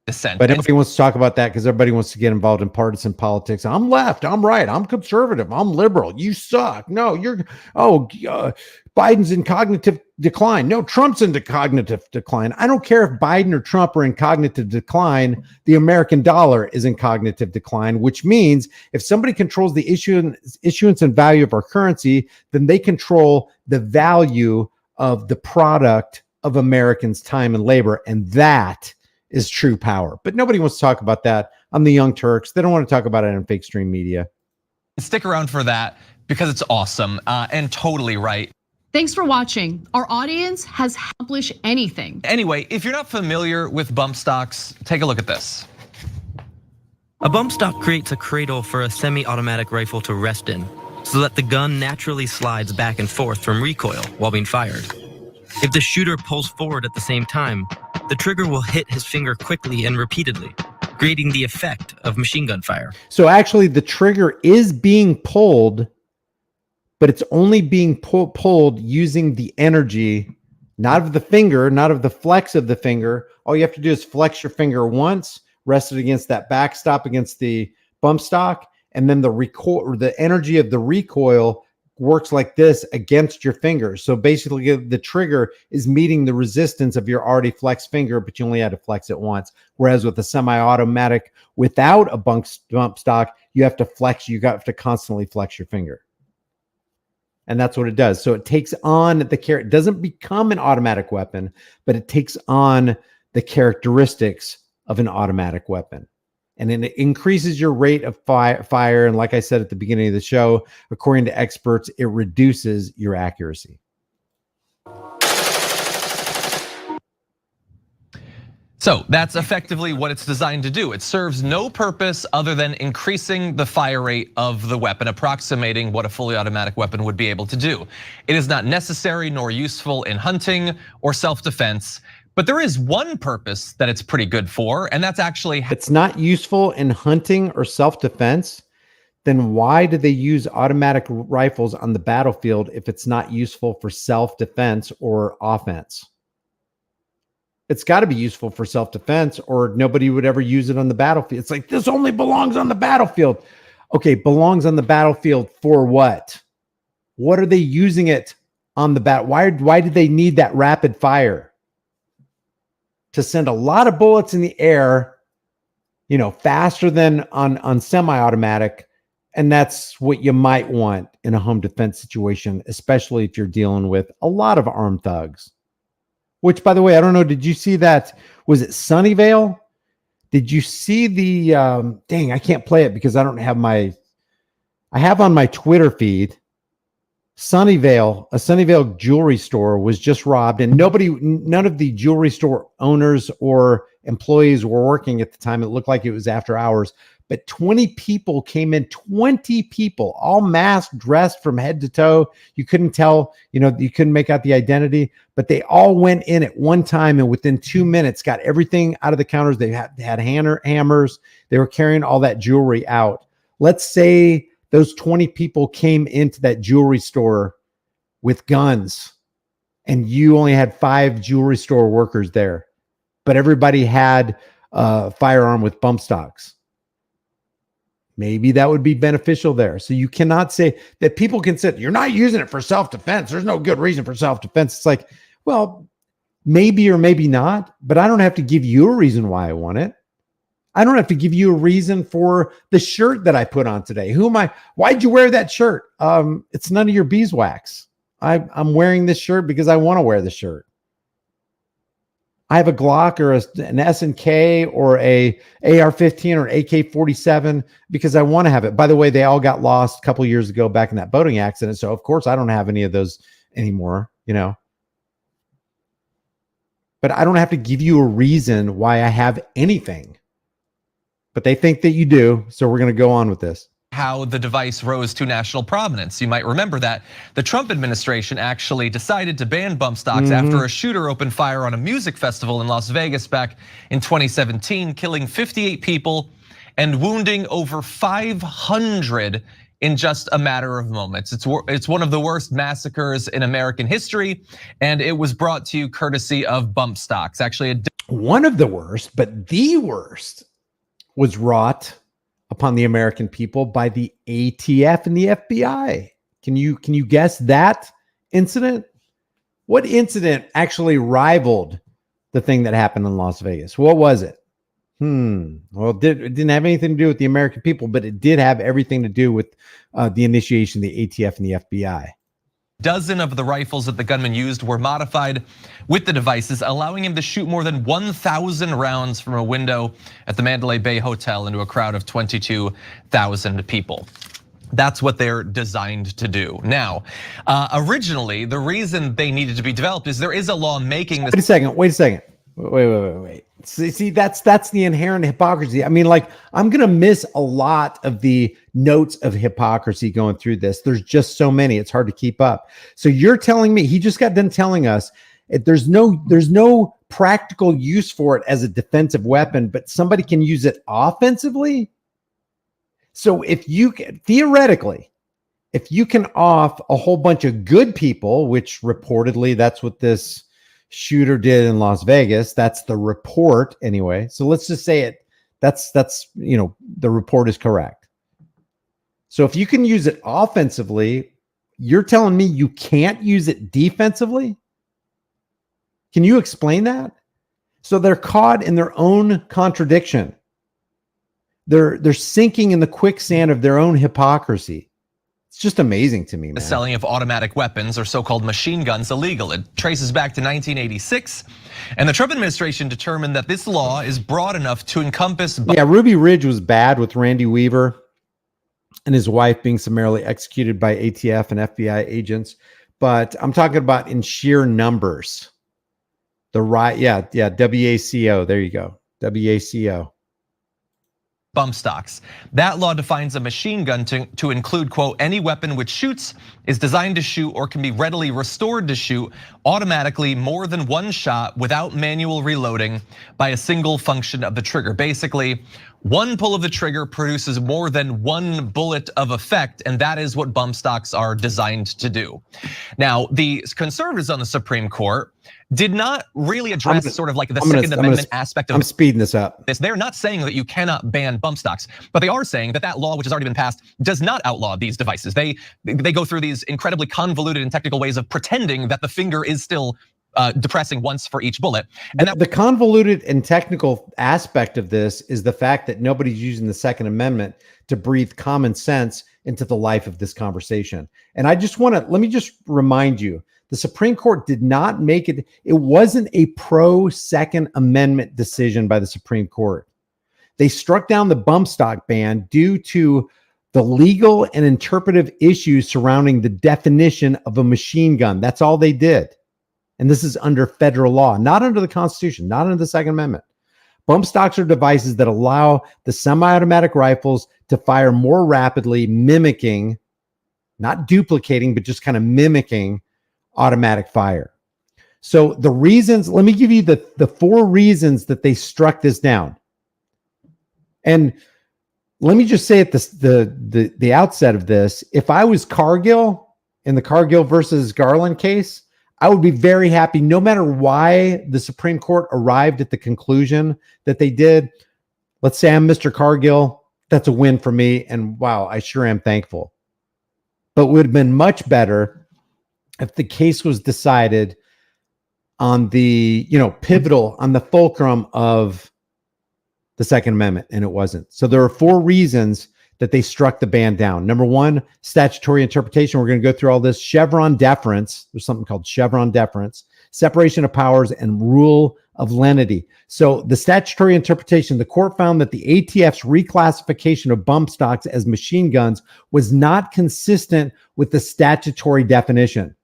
Dissent. But everybody wants to talk about that because everybody wants to get involved in partisan politics. I'm left, I'm right, I'm conservative, I'm liberal. You suck. No, Biden's in cognitive decline. No, Trump's into cognitive decline. I don't care if Biden or Trump are in cognitive decline. The American dollar is in cognitive decline, which means if somebody controls the issuance and value of our currency, then they control the value of the product of Americans' time and labor. And that is true power. But nobody wants to talk about that on the Young Turks. They don't want to talk about it in fake stream media. Stick around for that because it's awesome and totally right. Thanks for watching. Our audience has accomplished anything. Anyway, if you're not familiar with bump stocks, take a look at this. A bump stock creates a cradle for a semi-automatic rifle to rest in, so that the gun naturally slides back and forth from recoil while being fired. If the shooter pulls forward at the same time, the trigger will hit his finger quickly and repeatedly, creating the effect of machine gun fire. So actually the trigger is being pulled, but it's only being pulled using the energy, not of the finger, not of the flex of the finger. All you have to do is flex your finger once, rest it against that backstop against the bump stock, and then the energy of the recoil works like this against your finger. So basically the trigger is meeting the resistance of your already flexed finger, but you only had to flex it once. Whereas with a semi-automatic without a bump stock, you have to constantly flex your finger. And that's what it does. So it takes on it doesn't become an automatic weapon, but it takes on the characteristics of an automatic weapon. And then it increases your rate of fire. And like I said at the beginning of the show, according to experts, it reduces your accuracy. So that's effectively what it's designed to do. It serves no purpose other than increasing the fire rate of the weapon, approximating what a fully automatic weapon would be able to do. It is not necessary nor useful in hunting or self-defense. But there is one purpose that it's pretty good for, and that's actually... It's not useful in hunting or self-defense, then why do they use automatic rifles on the battlefield if it's not useful for self-defense or offense? It's got to be useful for self-defense or nobody would ever use it on the battlefield. It's like, this only belongs on the battlefield. Okay, belongs on the battlefield for what? What are they using it on the bat? Why did they need that rapid fire? To send a lot of bullets in the air, faster than on semi-automatic. And that's what you might want in a home defense situation, especially if you're dealing with a lot of armed thugs. Which, by the way, I don't know, did you see that? Was it Sunnyvale? Did you see the, dang, I can't play it because I don't have I have on my Twitter feed, Sunnyvale, a Sunnyvale jewelry store was just robbed, and none of the jewelry store owners or employees were working at the time. It looked like it was after hours, but 20 people came in, 20 people, all masked, dressed from head to toe. You couldn't tell, you couldn't make out the identity, but they all went in at one time, and within 2 minutes got everything out of the counters. They had hammers. They were carrying all that jewelry out. Let's say those 20 people came into that jewelry store with guns and you only had 5 jewelry store workers there, but everybody had a firearm with bump stocks. Maybe that would be beneficial there. So you cannot say that people can say, you're not using it for self-defense. There's no good reason for self-defense. It's like, well, maybe or maybe not, but I don't have to give you a reason why I want it. I don't have to give you a reason for the shirt that I put on today. Who am I? Why'd you wear that shirt? It's none of your beeswax. I'm wearing this shirt because I want to wear the shirt. I have a Glock or an S&K or a AR-15 or AK-47 because I want to have it. By the way, they all got lost a couple years ago back in that boating accident. So of course I don't have any of those anymore, But I don't have to give you a reason why I have anything. But they think that you do, so we're going to go on with this. How the device rose to national prominence. You might remember that the Trump administration actually decided to ban bump stocks after a shooter opened fire on a music festival in Las Vegas back in 2017, killing 58 people and wounding over 500 in just a matter of moments. It's one of the worst massacres in American history, and it was brought to you courtesy of Bumpstocks. Actually, one of the worst, but the worst was wrought upon the American people by the ATF and the FBI. Can you guess that incident? What incident actually rivaled the thing that happened in Las Vegas? What was it? Well, it didn't have anything to do with the American people, but it did have everything to do with the initiation of the ATF and the FBI. Dozen of the rifles that the gunman used were modified with the devices, allowing him to shoot more than 1,000 rounds from a window at the Mandalay Bay Hotel into a crowd of 22,000 people. That's what they're designed to do. Now, originally, the reason they needed to be developed is there is a law making this. Wait a second. Wait. See, that's the inherent hypocrisy. I mean, like, I'm going to miss a lot of the notes of hypocrisy going through this. There's just so many. It's hard to keep up. So you're telling me, he just got done telling us there's no practical use for it as a defensive weapon, but somebody can use it offensively. So if you can, theoretically, if you can off a whole bunch of good people, which reportedly that's what this shooter did in Las Vegas, that's the report anyway. So let's just say that's the report is correct. So if you can use it offensively, you're telling me you can't use it defensively? Can you explain that? So they're caught in their own contradiction. They're sinking in the quicksand of their own hypocrisy. It's just amazing to me, man. The selling of automatic weapons or so-called machine guns illegal. It traces back to 1986, and the Trump administration determined that this law is broad enough to encompass. Yeah, Ruby Ridge was bad with Randy Weaver and his wife being summarily executed by ATF and FBI agents, but I'm talking about in sheer numbers. WACO. There you go, WACO. Bumpstocks. That law defines a machine gun to include, quote, any weapon which shoots, is designed to shoot, or can be readily restored to shoot automatically more than one shot without manual reloading by a single function of the trigger. Basically, one pull of the trigger produces more than one bullet of effect, and that is what Bumpstocks are designed to do. Now, the conservatives on the Supreme Court did not really address sort of like the Second Amendment aspect of. I'm speeding this up. They're not saying that you cannot ban bump stocks, but they are saying that that law, which has already been passed, does not outlaw these devices. They go through these incredibly convoluted and technical ways of pretending that the finger is still depressing once for each bullet. And the convoluted and technical aspect of this is the fact that nobody's using the Second Amendment to breathe common sense into the life of this conversation. And I just let me just remind you, the Supreme Court did not make it. It wasn't a pro Second Amendment decision by the Supreme Court. They struck down the bump stock ban due to the legal and interpretive issues surrounding the definition of a machine gun. That's all they did. And this is under federal law, not under the Constitution, not under the Second Amendment. Bump stocks are devices that allow the semi-automatic rifles to fire more rapidly, mimicking, not duplicating, but just kind of mimicking automatic fire. So the reasons, let me give you the 4 reasons that they struck this down. And let me just say at the outset of this, if I was Cargill in the Cargill versus Garland case, I would be very happy no matter why the Supreme Court arrived at the conclusion that they did. Let's say I'm Mr. Cargill. That's a win for me. And wow, I sure am thankful. But it would have been much better if the case was decided on the, pivotal, on the fulcrum of the Second Amendment, and it wasn't. So there are 4 reasons that they struck the ban down. Number 1, statutory interpretation. We're going to go through all this. Chevron deference. There's something called Chevron deference, separation of powers, and rule of lenity. So the statutory interpretation, the court found that the ATF's reclassification of bump stocks as machine guns was not consistent with the statutory definition.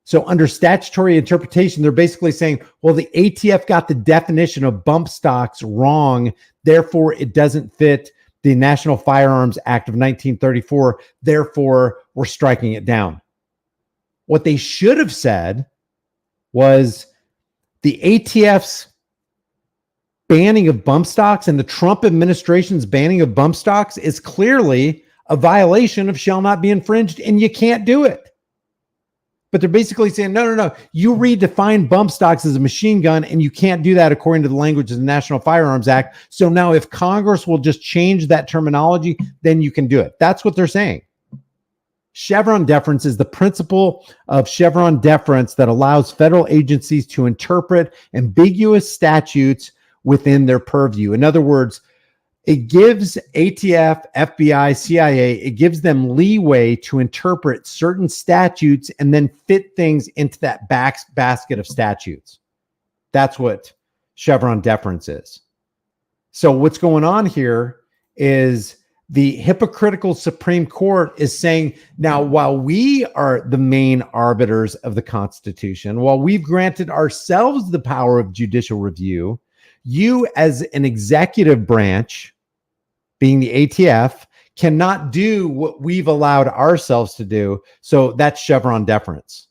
So under statutory interpretation, they're basically saying, well, the ATF got the definition of bump stocks wrong. Therefore, it doesn't fit the National Firearms Act of 1934. Therefore, we're striking it down. What they should have said was the ATF's banning of bump stocks and the Trump administration's banning of bump stocks is clearly a violation of shall not be infringed, and you can't do it. But they're basically saying, no, you redefine bump stocks as a machine gun, and you can't do that according to the language of the National Firearms Act. So now if Congress will just change that terminology, then you can do it. That's what they're saying. Chevron deference is the principle of Chevron deference that allows federal agencies to interpret ambiguous statutes within their purview. In other words, it gives ATF, FBI, CIA, it gives them leeway to interpret certain statutes and then fit things into that basket of statutes. That's what Chevron deference is. So what's going on here is the hypocritical Supreme Court is saying, now, while we are the main arbiters of the Constitution, while we've granted ourselves the power of judicial review, you as an executive branch, being the ATF, cannot do what we've allowed ourselves to do. So that's Chevron deference.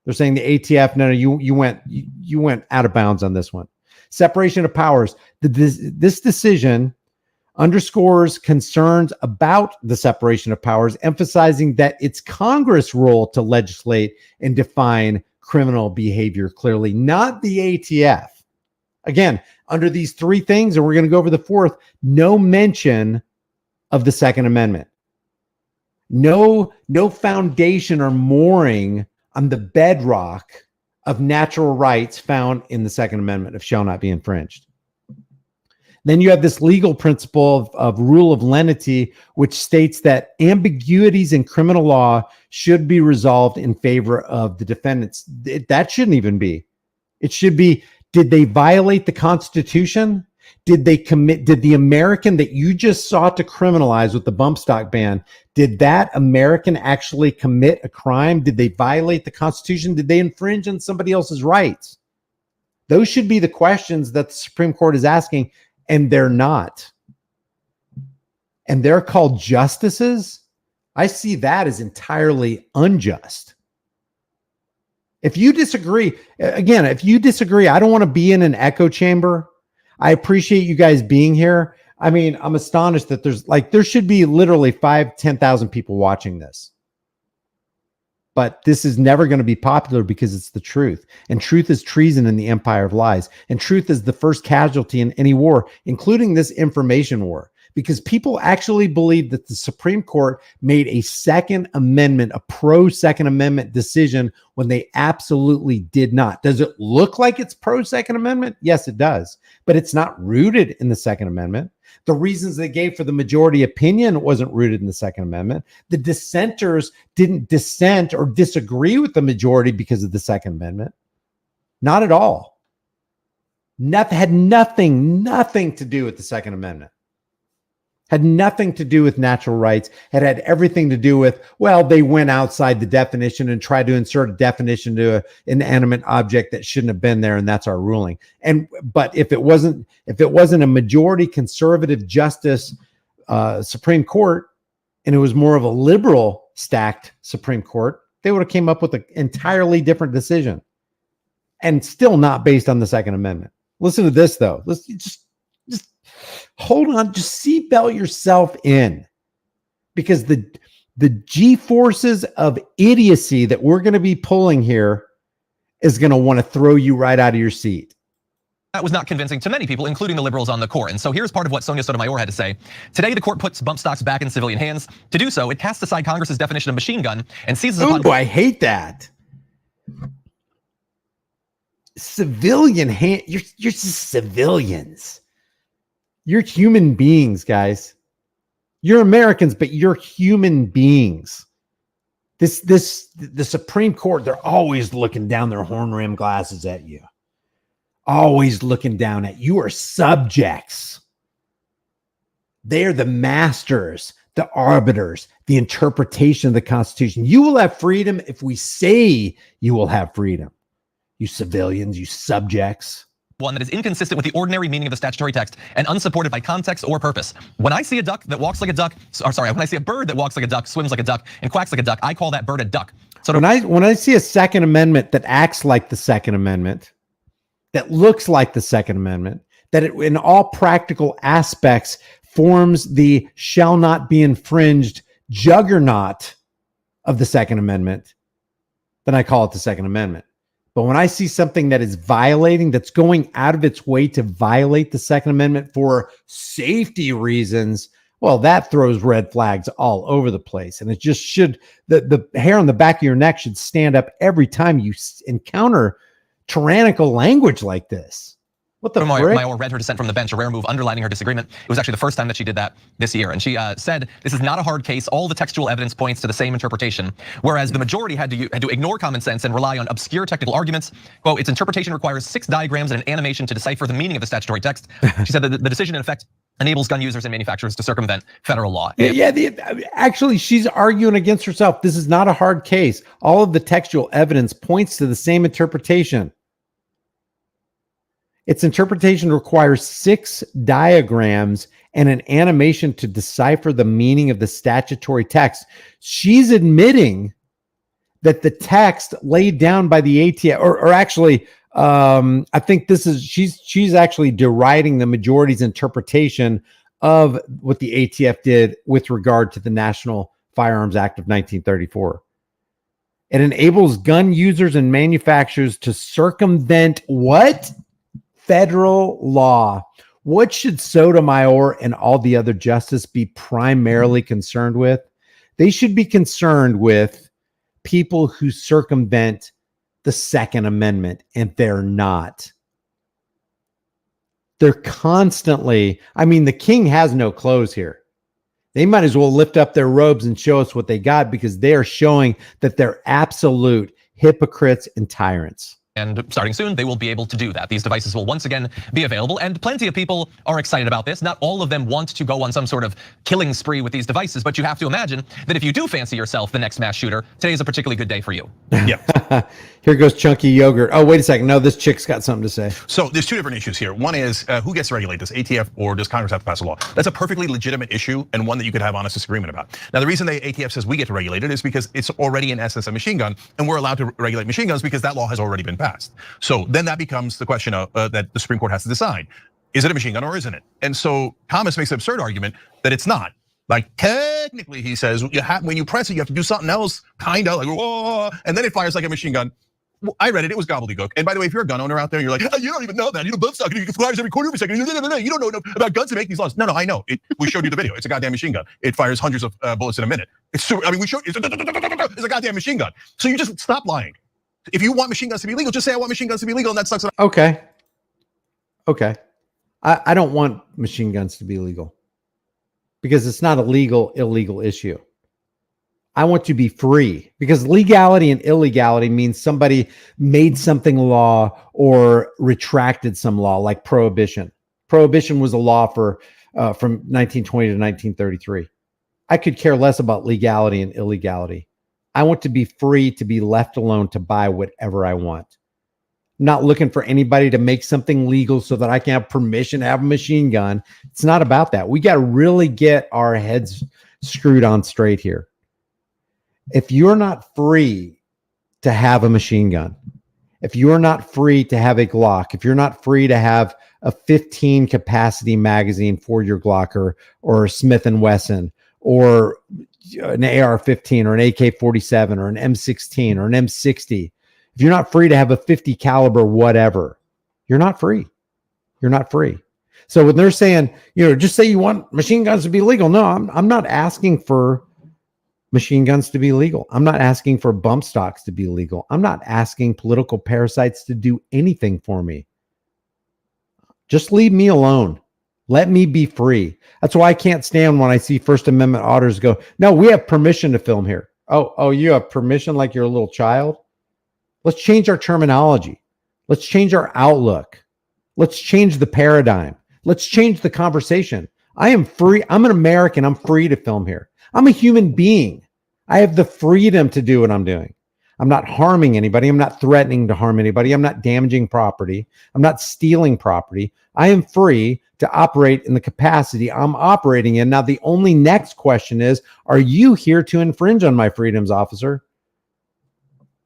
They're saying the ATF, no, you went out of bounds on this one. Separation of powers. This decision underscores concerns about the separation of powers, emphasizing that it's Congress' role to legislate and define criminal behavior clearly, not the ATF. Again, under these three things, and we're going to go over the fourth, no mention of the Second Amendment. No foundation or mooring on the bedrock of natural rights found in the Second Amendment of shall not be infringed. Then you have this legal principle of rule of lenity, which states that ambiguities in criminal law should be resolved in favor of the defendants. That shouldn't even be. It should be, did they violate the Constitution? Did the American that you just sought to criminalize with the bump stock ban, did that American actually commit a crime? Did they violate the Constitution? Did they infringe on somebody else's rights? Those should be the questions that the Supreme Court is asking, and they're not. And they're called justices. I see that as entirely unjust. If you disagree, I don't want to be in an echo chamber. I appreciate you guys being here. I mean, I'm astonished that there should be literally 10,000 people watching this. But this is never going to be popular because it's the truth. And truth is treason in the empire of lies. And truth is the first casualty in any war, including this information war. Because people actually believe that the Supreme Court made a Second Amendment, a pro-Second Amendment decision when they absolutely did not. Does it look like it's pro-Second Amendment? Yes, it does. But it's not rooted in the Second Amendment. The reasons they gave for the majority opinion wasn't rooted in the Second Amendment. The dissenters didn't dissent or disagree with the majority because of the Second Amendment. Not at all. Had nothing to do with the Second Amendment. Had nothing to do with natural rights. It had everything to do with, well, they went outside the definition and tried to insert a definition to an inanimate object that shouldn't have been there, and that's our ruling. But if it wasn't a majority conservative justice Supreme Court, and it was more of a liberal stacked Supreme Court, they would have came up with an entirely different decision, and still not based on the Second Amendment. Listen to this, though. Let's just hold on, just seatbelt yourself in, because the G-forces of idiocy that we're going to be pulling here is going to want to throw you right out of your seat. That was not convincing to many people, including the liberals on the court. And so here's part of what Sonia Sotomayor had to say. Today, the court puts bump stocks back in civilian hands. To do so, it casts aside Congress's definition of machine gun and seizes upon— I hate that. Civilian hand. You're just civilians. You're human beings, guys. You're Americans, but you're human beings. The Supreme Court, they're always looking down their horn rim glasses at you. Always looking down at you. You are subjects. They are the masters, the arbiters, the interpretation of the Constitution. You will have freedom if we say you will have freedom. You civilians, you subjects. One that is inconsistent with the ordinary meaning of the statutory text and unsupported by context or purpose. When I see a duck that walks like a duck, when I see a bird that walks like a duck, swims like a duck, and quacks like a duck, I call that bird a duck. So when I see a Second Amendment that acts like the Second Amendment, that looks like the Second Amendment, that it, in all practical aspects, forms the shall not be infringed juggernaut of the Second Amendment, then I call it the Second Amendment. But when I see something that is violating, that's going out of its way to violate the Second Amendment for safety reasons, well, that throws red flags all over the place. And it just should, the hair on the back of your neck should stand up every time you encounter tyrannical language like this. What the frick? Mayor read her dissent from the bench, a rare move underlining her disagreement. It was actually the first time that she did that this year. And she said, this is not a hard case. All the textual evidence points to the same interpretation. Whereas the majority had to ignore common sense and rely on obscure technical arguments. Quote, its interpretation requires 6 diagrams and an animation to decipher the meaning of the statutory text. She said that the decision in effect enables gun users and manufacturers to circumvent federal law. Actually, she's arguing against herself. This is not a hard case. All of the textual evidence points to the same interpretation. Its interpretation requires 6 diagrams and an animation to decipher the meaning of the statutory text. She's admitting that the text laid down by the ATF, or actually, I think this is, she's actually deriding the majority's interpretation of what the ATF did with regard to the National Firearms Act of 1934. It enables gun users and manufacturers to circumvent what? Federal law. What should Sotomayor and all the other justices be primarily concerned with? They should be concerned with people who circumvent the Second Amendment, and they're not. They're constantly, I mean, the king has no clothes here. They might as well lift up their robes and show us what they got, because they are showing that they're absolute hypocrites and tyrants. And starting soon, they will be able to do that. These devices will once again be available, and plenty of people are excited about this. Not all of them want to go on some sort of killing spree with these devices, but you have to imagine that if you do fancy yourself the next mass shooter, today is a particularly good day for you. Yeah. Here goes Chunky Yogurt. Oh, wait a second. No, this chick's got something to say. So there's 2 different issues here. One is who gets to regulate this, ATF or does Congress have to pass a law? That's a perfectly legitimate issue and one that you could have honest disagreement about. Now, the reason the ATF says we get to regulate it is because it's already in essence a machine gun, and we're allowed to regulate machine guns because that law has already been passed. So then that becomes the question of, that the Supreme Court has to decide. Is it a machine gun or isn't it? And so Thomas makes the absurd argument that it's not. Like technically, he says, when you press it, you have to do something else, kind of like, whoa, and then it fires like a machine gun. I read it, it was gobbledygook. And by the way, if you're a gun owner out there, you're like, oh, you don't even know that. You know, Bumpstock, it fires every quarter of a second. You don't know enough about guns to make these laws. No, I know. We showed you the video. It's a goddamn machine gun. It fires hundreds of bullets in a minute. It's a goddamn machine gun. So you just stop lying. If you want machine guns to be legal, just say I want machine guns to be legal, and that sucks. Okay. I don't want machine guns to be legal because it's not a illegal issue. I want to be free, because legality and illegality means somebody made something law or retracted some law, like prohibition. Prohibition was a law from 1920 to 1933. I could care less about legality and illegality. I want to be free to be left alone to buy whatever I want. I'm not looking for anybody to make something legal so that I can have permission to have a machine gun. It's not about that. We got to really get our heads screwed on straight here. If you're not free to have a machine gun, if you're not free to have a Glock, if you're not free to have a 15 capacity magazine for your Glock or a Smith & Wesson or an AR-15 or an AK-47 or an M16 or an M60, if you're not free to have a 50 caliber whatever, you're not free. You're not free. So when they're saying, just say you want machine guns to be legal. No, I'm not asking for machine guns to be legal. I'm not asking for bump stocks to be legal. I'm not asking political parasites to do anything for me. Just leave me alone. Let me be free. That's why I can't stand when I see First Amendment auditors go, no, we have permission to film here. Oh, you have permission like you're a little child? Let's change our terminology. Let's change our outlook. Let's change the paradigm. Let's change the conversation. I am free. I'm an American. I'm free to film here. I'm a human being. I have the freedom to do what I'm doing. I'm not harming anybody. I'm not threatening to harm anybody. I'm not damaging property. I'm not stealing property. I am free to operate in the capacity I'm operating in. Now, the only next question is, are you here to infringe on my freedoms, officer?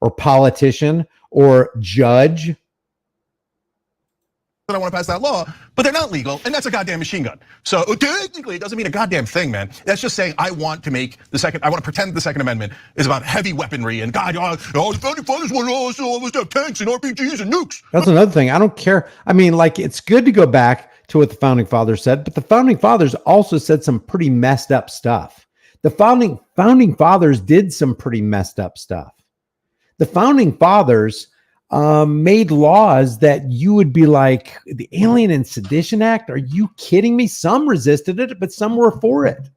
Or politician? Or judge? that I want to pass that law, but they're not legal, and that's a goddamn machine gun. So technically, it doesn't mean a goddamn thing, man. That's just saying I want to pretend the Second Amendment is about heavy weaponry and God, the founding fathers wanted us to have tanks and RPGs and nukes. That's another thing. I don't care. I mean, like, it's good to go back to what the founding fathers said, but the founding fathers also said some pretty messed up stuff. The founding fathers did some pretty messed up stuff. The founding fathers made laws that you would be like, the Alien and Sedition Act? Are you kidding me? Some resisted it, but some were for it.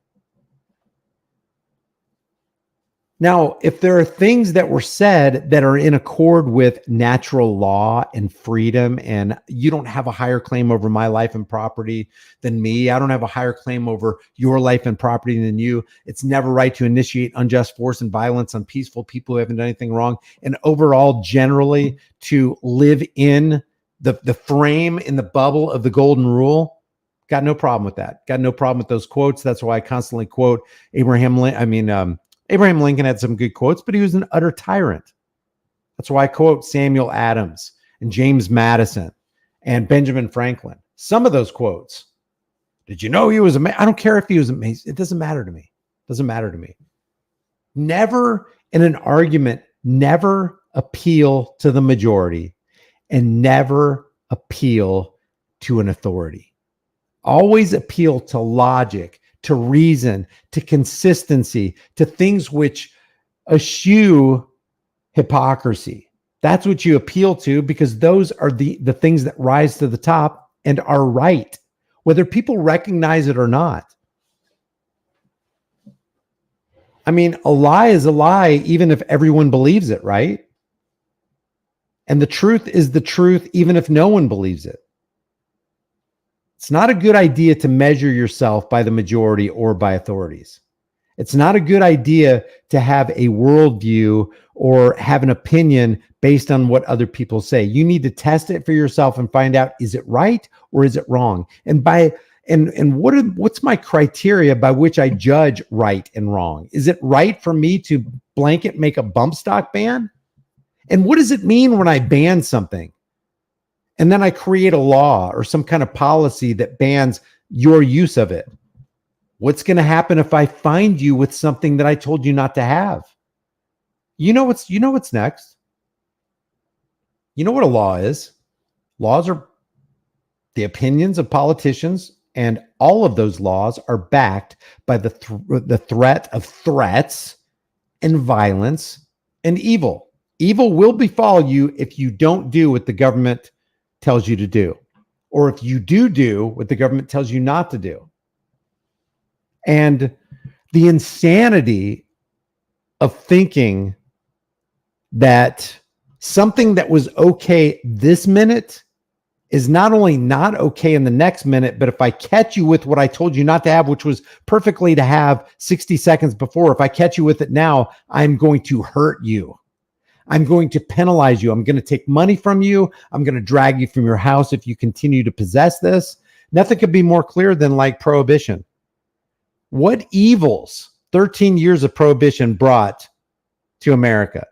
Now, if there are things that were said that are in accord with natural law and freedom, and you don't have a higher claim over my life and property than me, I don't have a higher claim over your life and property than you. It's never right to initiate unjust force and violence on peaceful people who haven't done anything wrong. And overall, generally, to live in the frame, in the bubble of the golden rule. Got no problem with that. Got no problem with those quotes. That's why I constantly quote Abraham Lincoln had some good quotes, but he was an utter tyrant. That's why I quote Samuel Adams and James Madison and Benjamin Franklin. Some of those quotes. Did you know he was I don't care if he was amazing. It doesn't matter to me. It doesn't matter to me. Never in an argument, never appeal to the majority and never appeal to an authority. Always appeal to logic, to reason, to consistency, to things which eschew hypocrisy. That's what you appeal to, because those are the things that rise to the top and are right, whether people recognize it or not. I mean, a lie is a lie, even if everyone believes it, right? And the truth is the truth, even if no one believes it. It's not a good idea to measure yourself by the majority or by authorities. It's not a good idea to have a worldview or have an opinion based on what other people say. You need to test it for yourself and find out, is it right or is it wrong? And what's my criteria by which I judge right and wrong? Is it right for me to blanket make a bump stock ban? And what does it mean when I ban something? And then I create a law or some kind of policy that bans your use of it. What's going to happen if I find you with something that I told you not to have? You know what's next? You know what a law is? Laws are the opinions of politicians, and all of those laws are backed by the threat of threats and violence and evil. Evil will befall you if you don't do what the government tells you to do, or if you do what the government tells you not to do. And the insanity of thinking that something that was okay this minute is not only not okay in the next minute, but if I catch you with what I told you not to have, which was perfectly to have 60 seconds before, if I catch you with it now, I'm going to hurt you. I'm going to penalize you. I'm going to take money from you. I'm going to drag you from your house if you continue to possess this. Nothing could be more clear than like prohibition. What evils 13 years of prohibition brought to America?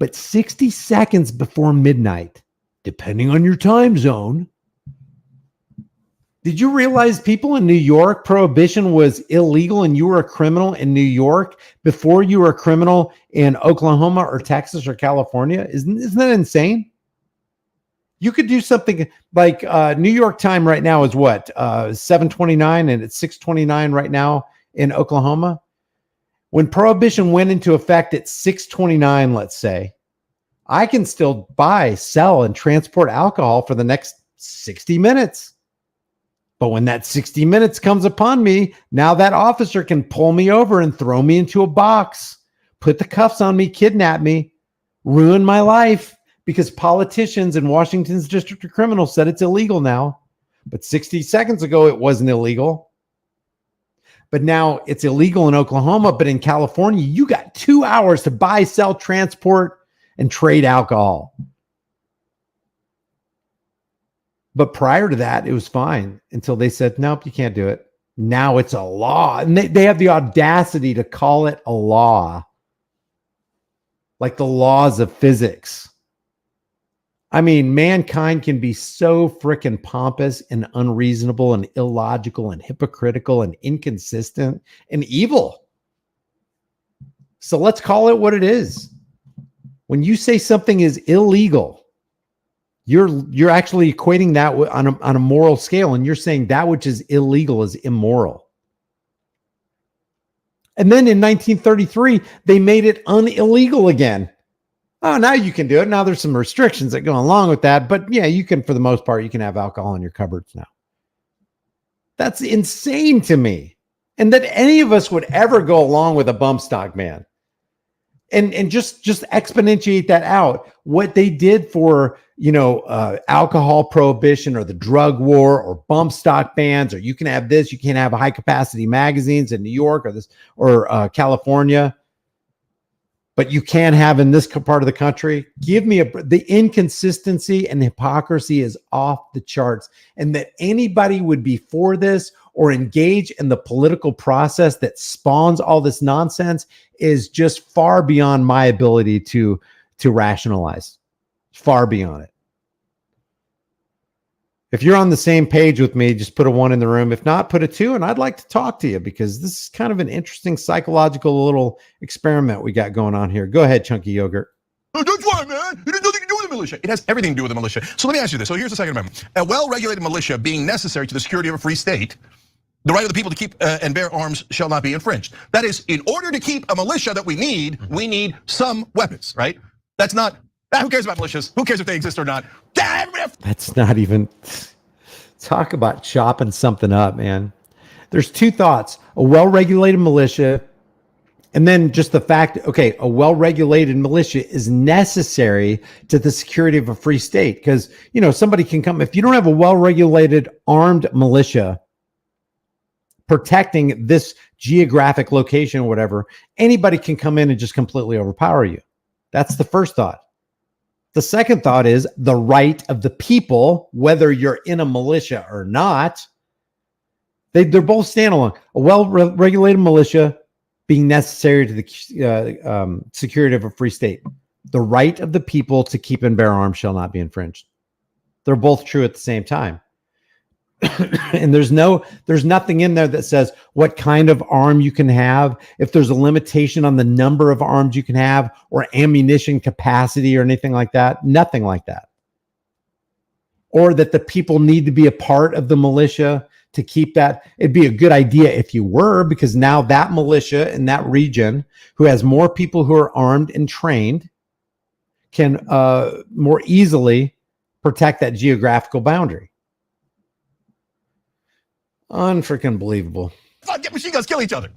But 60 seconds before midnight, depending on your time zone. Did you realize people in New York, prohibition was illegal and you were a criminal in New York before you were a criminal in Oklahoma or Texas or California? Isn't that insane? You could do something like New York time right now is what? 7:29, and it's 6:29 right now in Oklahoma. When prohibition went into effect at 6:29, let's say, I can still buy, sell, and transport alcohol for the next 60 minutes. But when that 60 minutes comes upon me, now that officer can pull me over and throw me into a box, put the cuffs on me, kidnap me, ruin my life, because politicians in Washington's District of Criminals said it's illegal now. But 60 seconds ago, it wasn't illegal. But now it's illegal in Oklahoma, but in California, you got 2 hours to buy, sell, transport, and trade alcohol. But prior to that, it was fine until they said, nope, you can't do it. Now it's a law. And they have the audacity to call it a law, like the laws of physics. I mean, mankind can be so freaking pompous and unreasonable and illogical and hypocritical and inconsistent and evil. So let's call it what it is. When you say something is illegal, you're actually equating that on a moral scale, and you're saying that which is illegal is immoral. And then in 1933, they made it illegal again. Oh, now you can do it. Now there's some restrictions that go along with that. But yeah, you can, for the most part, you can have alcohol in your cupboards now. That's insane to me. And that any of us would ever go along with a bump stock, man. And just exponentiate that out. What they did for, alcohol prohibition or the drug war or bump stock bans, or you can have this, you can't have high capacity magazines in New York or California, but you can have in this part of the country. Give me the inconsistency and hypocrisy is off the charts. And that anybody would be for this or engage in the political process that spawns all this nonsense is just far beyond my ability to rationalize. Far beyond it. If you're on the same page with me, just put a 1 in the room. If not, put a 2, and I'd like to talk to you because this is kind of an interesting psychological little experiment we got going on here. Go ahead, Chunky Yogurt. Oh, that's why, man. It has nothing to do with the militia. It has everything to do with the militia. So let me ask you this. So here's the Second Amendment. A well-regulated militia being necessary to the security of a free state, the right of the people to keep and bear arms shall not be infringed. That is, in order to keep a militia that we need some weapons, right? That's not, who cares about militias? Who cares if they exist or not? That's not even, talk about chopping something up, man. There's two thoughts: a well-regulated militia, and then just the fact, okay, a well-regulated militia is necessary to the security of a free state. Because, somebody can come, if you don't have a well-regulated armed militia protecting this geographic location or whatever, anybody can come in and just completely overpower you. That's the first thought. The second thought is the right of the people, whether you're in a militia or not. They're both standalone. A well-regulated militia being necessary to the security of a free state. The right of the people to keep and bear arms shall not be infringed. They're both true at the same time. And there's nothing in there that says what kind of arm you can have, if there's a limitation on the number of arms you can have or ammunition capacity or anything like that. Nothing like that. Or that the people need to be a part of the militia to keep that. It'd be a good idea if you were, because now that militia in that region who has more people who are armed and trained can more easily protect that geographical boundary. Unfreaking believable. Machine guns kill each other,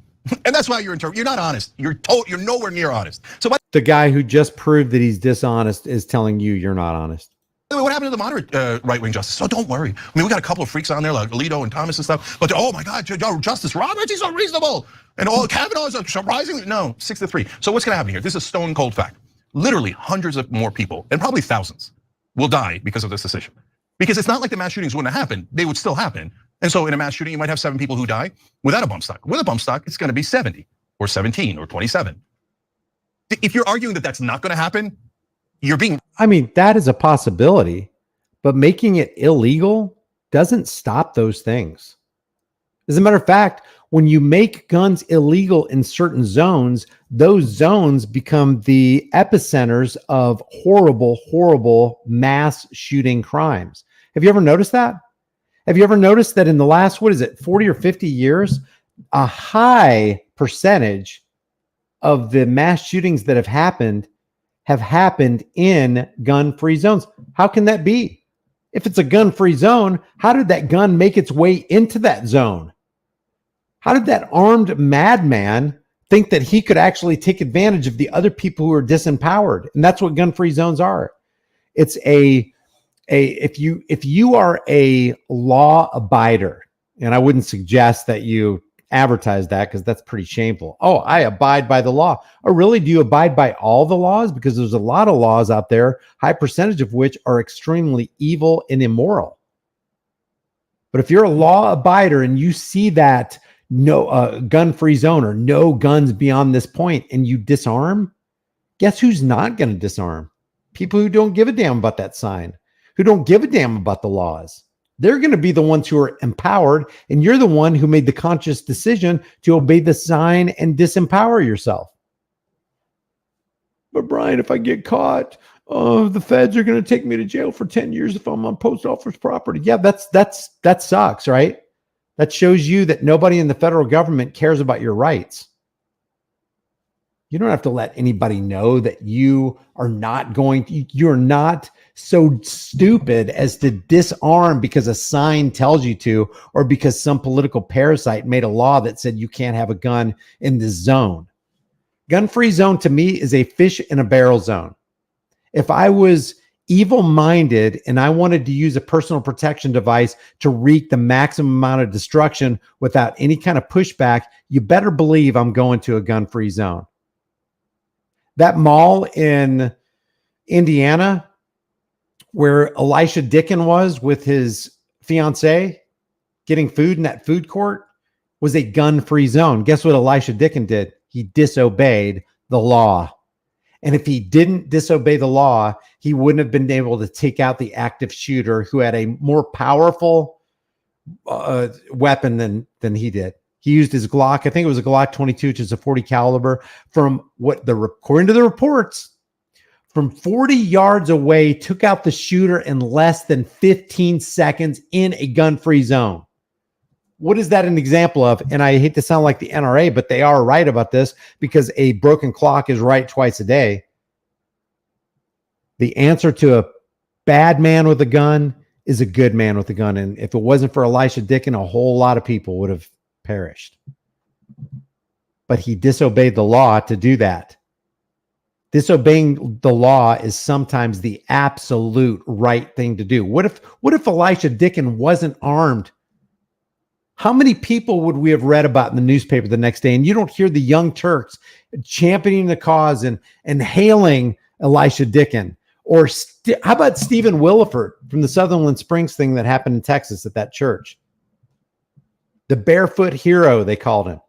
and that's why you're not honest. You're nowhere near honest. So the guy who just proved that he's dishonest is telling you you're not honest. What happened to the moderate right-wing justice? So don't worry. I mean, we got a couple of freaks on there like Alito and Thomas and stuff. But oh my God, Justice Roberts, he's so reasonable, and all Kavanaugh is surprisingly no 6-3. So what's going to happen here? This is a stone cold fact. Literally hundreds of more people, and probably thousands, will die because of this decision. Because it's not like the mass shootings wouldn't have happened; they would still happen. And so in a mass shooting, you might have 7 people who die without a bump stock. With a bump stock, it's gonna be 70 or 17 or 27. If you're arguing that that's not gonna happen, you're being... I mean, that is a possibility, but making it illegal doesn't stop those things. As a matter of fact, when you make guns illegal in certain zones, those zones become the epicenters of horrible, horrible mass shooting crimes. Have you ever noticed that? Have you ever noticed that in the last, 40 or 50 years, a high percentage of the mass shootings that have happened in gun-free zones? How can that be? If it's a gun-free zone, how did that gun make its way into that zone? How did that armed madman think that he could actually take advantage of the other people who are disempowered? And that's what gun-free zones are. It's if you are a law abider, and I wouldn't suggest that you advertise that because that's pretty shameful. Oh, I abide by the law. Oh, really? Do you abide by all the laws? Because there's a lot of laws out there, high percentage of which are extremely evil and immoral. But if you're a law abider and you see that no gun-free zone or no guns beyond this point and you disarm, guess who's not going to disarm? People who don't give a damn about that sign, who don't give a damn about the laws. They're going to be the ones who are empowered, and you're the one who made the conscious decision to obey the sign and disempower yourself. But Brian, if I get caught, the feds are going to take me to jail for 10 years if I'm on post office property. Yeah, that sucks, right? That shows you that nobody in the federal government cares about your rights. You don't have to let anybody know that you are not going to, you're not so stupid as to disarm because a sign tells you to, or because some political parasite made a law that said you can't have a gun in this zone. Gun-free zone to me is a fish in a barrel zone. If I was evil-minded and I wanted to use a personal protection device to wreak the maximum amount of destruction without any kind of pushback, you better believe I'm going to a gun-free zone. That mall in Indiana where Elisha Dickin was with his fiance getting food in that food court was a gun-free zone. Guess what Elisha Dickin did? He disobeyed the law. And if he didn't disobey the law, he wouldn't have been able to take out the active shooter who had a more powerful weapon than he did. He used his Glock. I think it was a Glock 22, which is a 40 caliber. According to the reports, from 40 yards away, took out the shooter in less than 15 seconds in a gun-free zone. What is that an example of? And I hate to sound like the NRA, but they are right about this because a broken clock is right twice a day. The answer to a bad man with a gun is a good man with a gun. And if it wasn't for Elisha Dickin, a whole lot of people would have perished. But he disobeyed the law to do that. Disobeying the law is sometimes the absolute right thing to do. What if Elisha Dickin wasn't armed? How many people would we have read about in the newspaper the next day? And you don't hear the Young Turks championing the cause and hailing Elisha Dickin. Or how about Stephen Williford from the Sutherland Springs thing that happened in Texas at that church? The barefoot hero, they called him.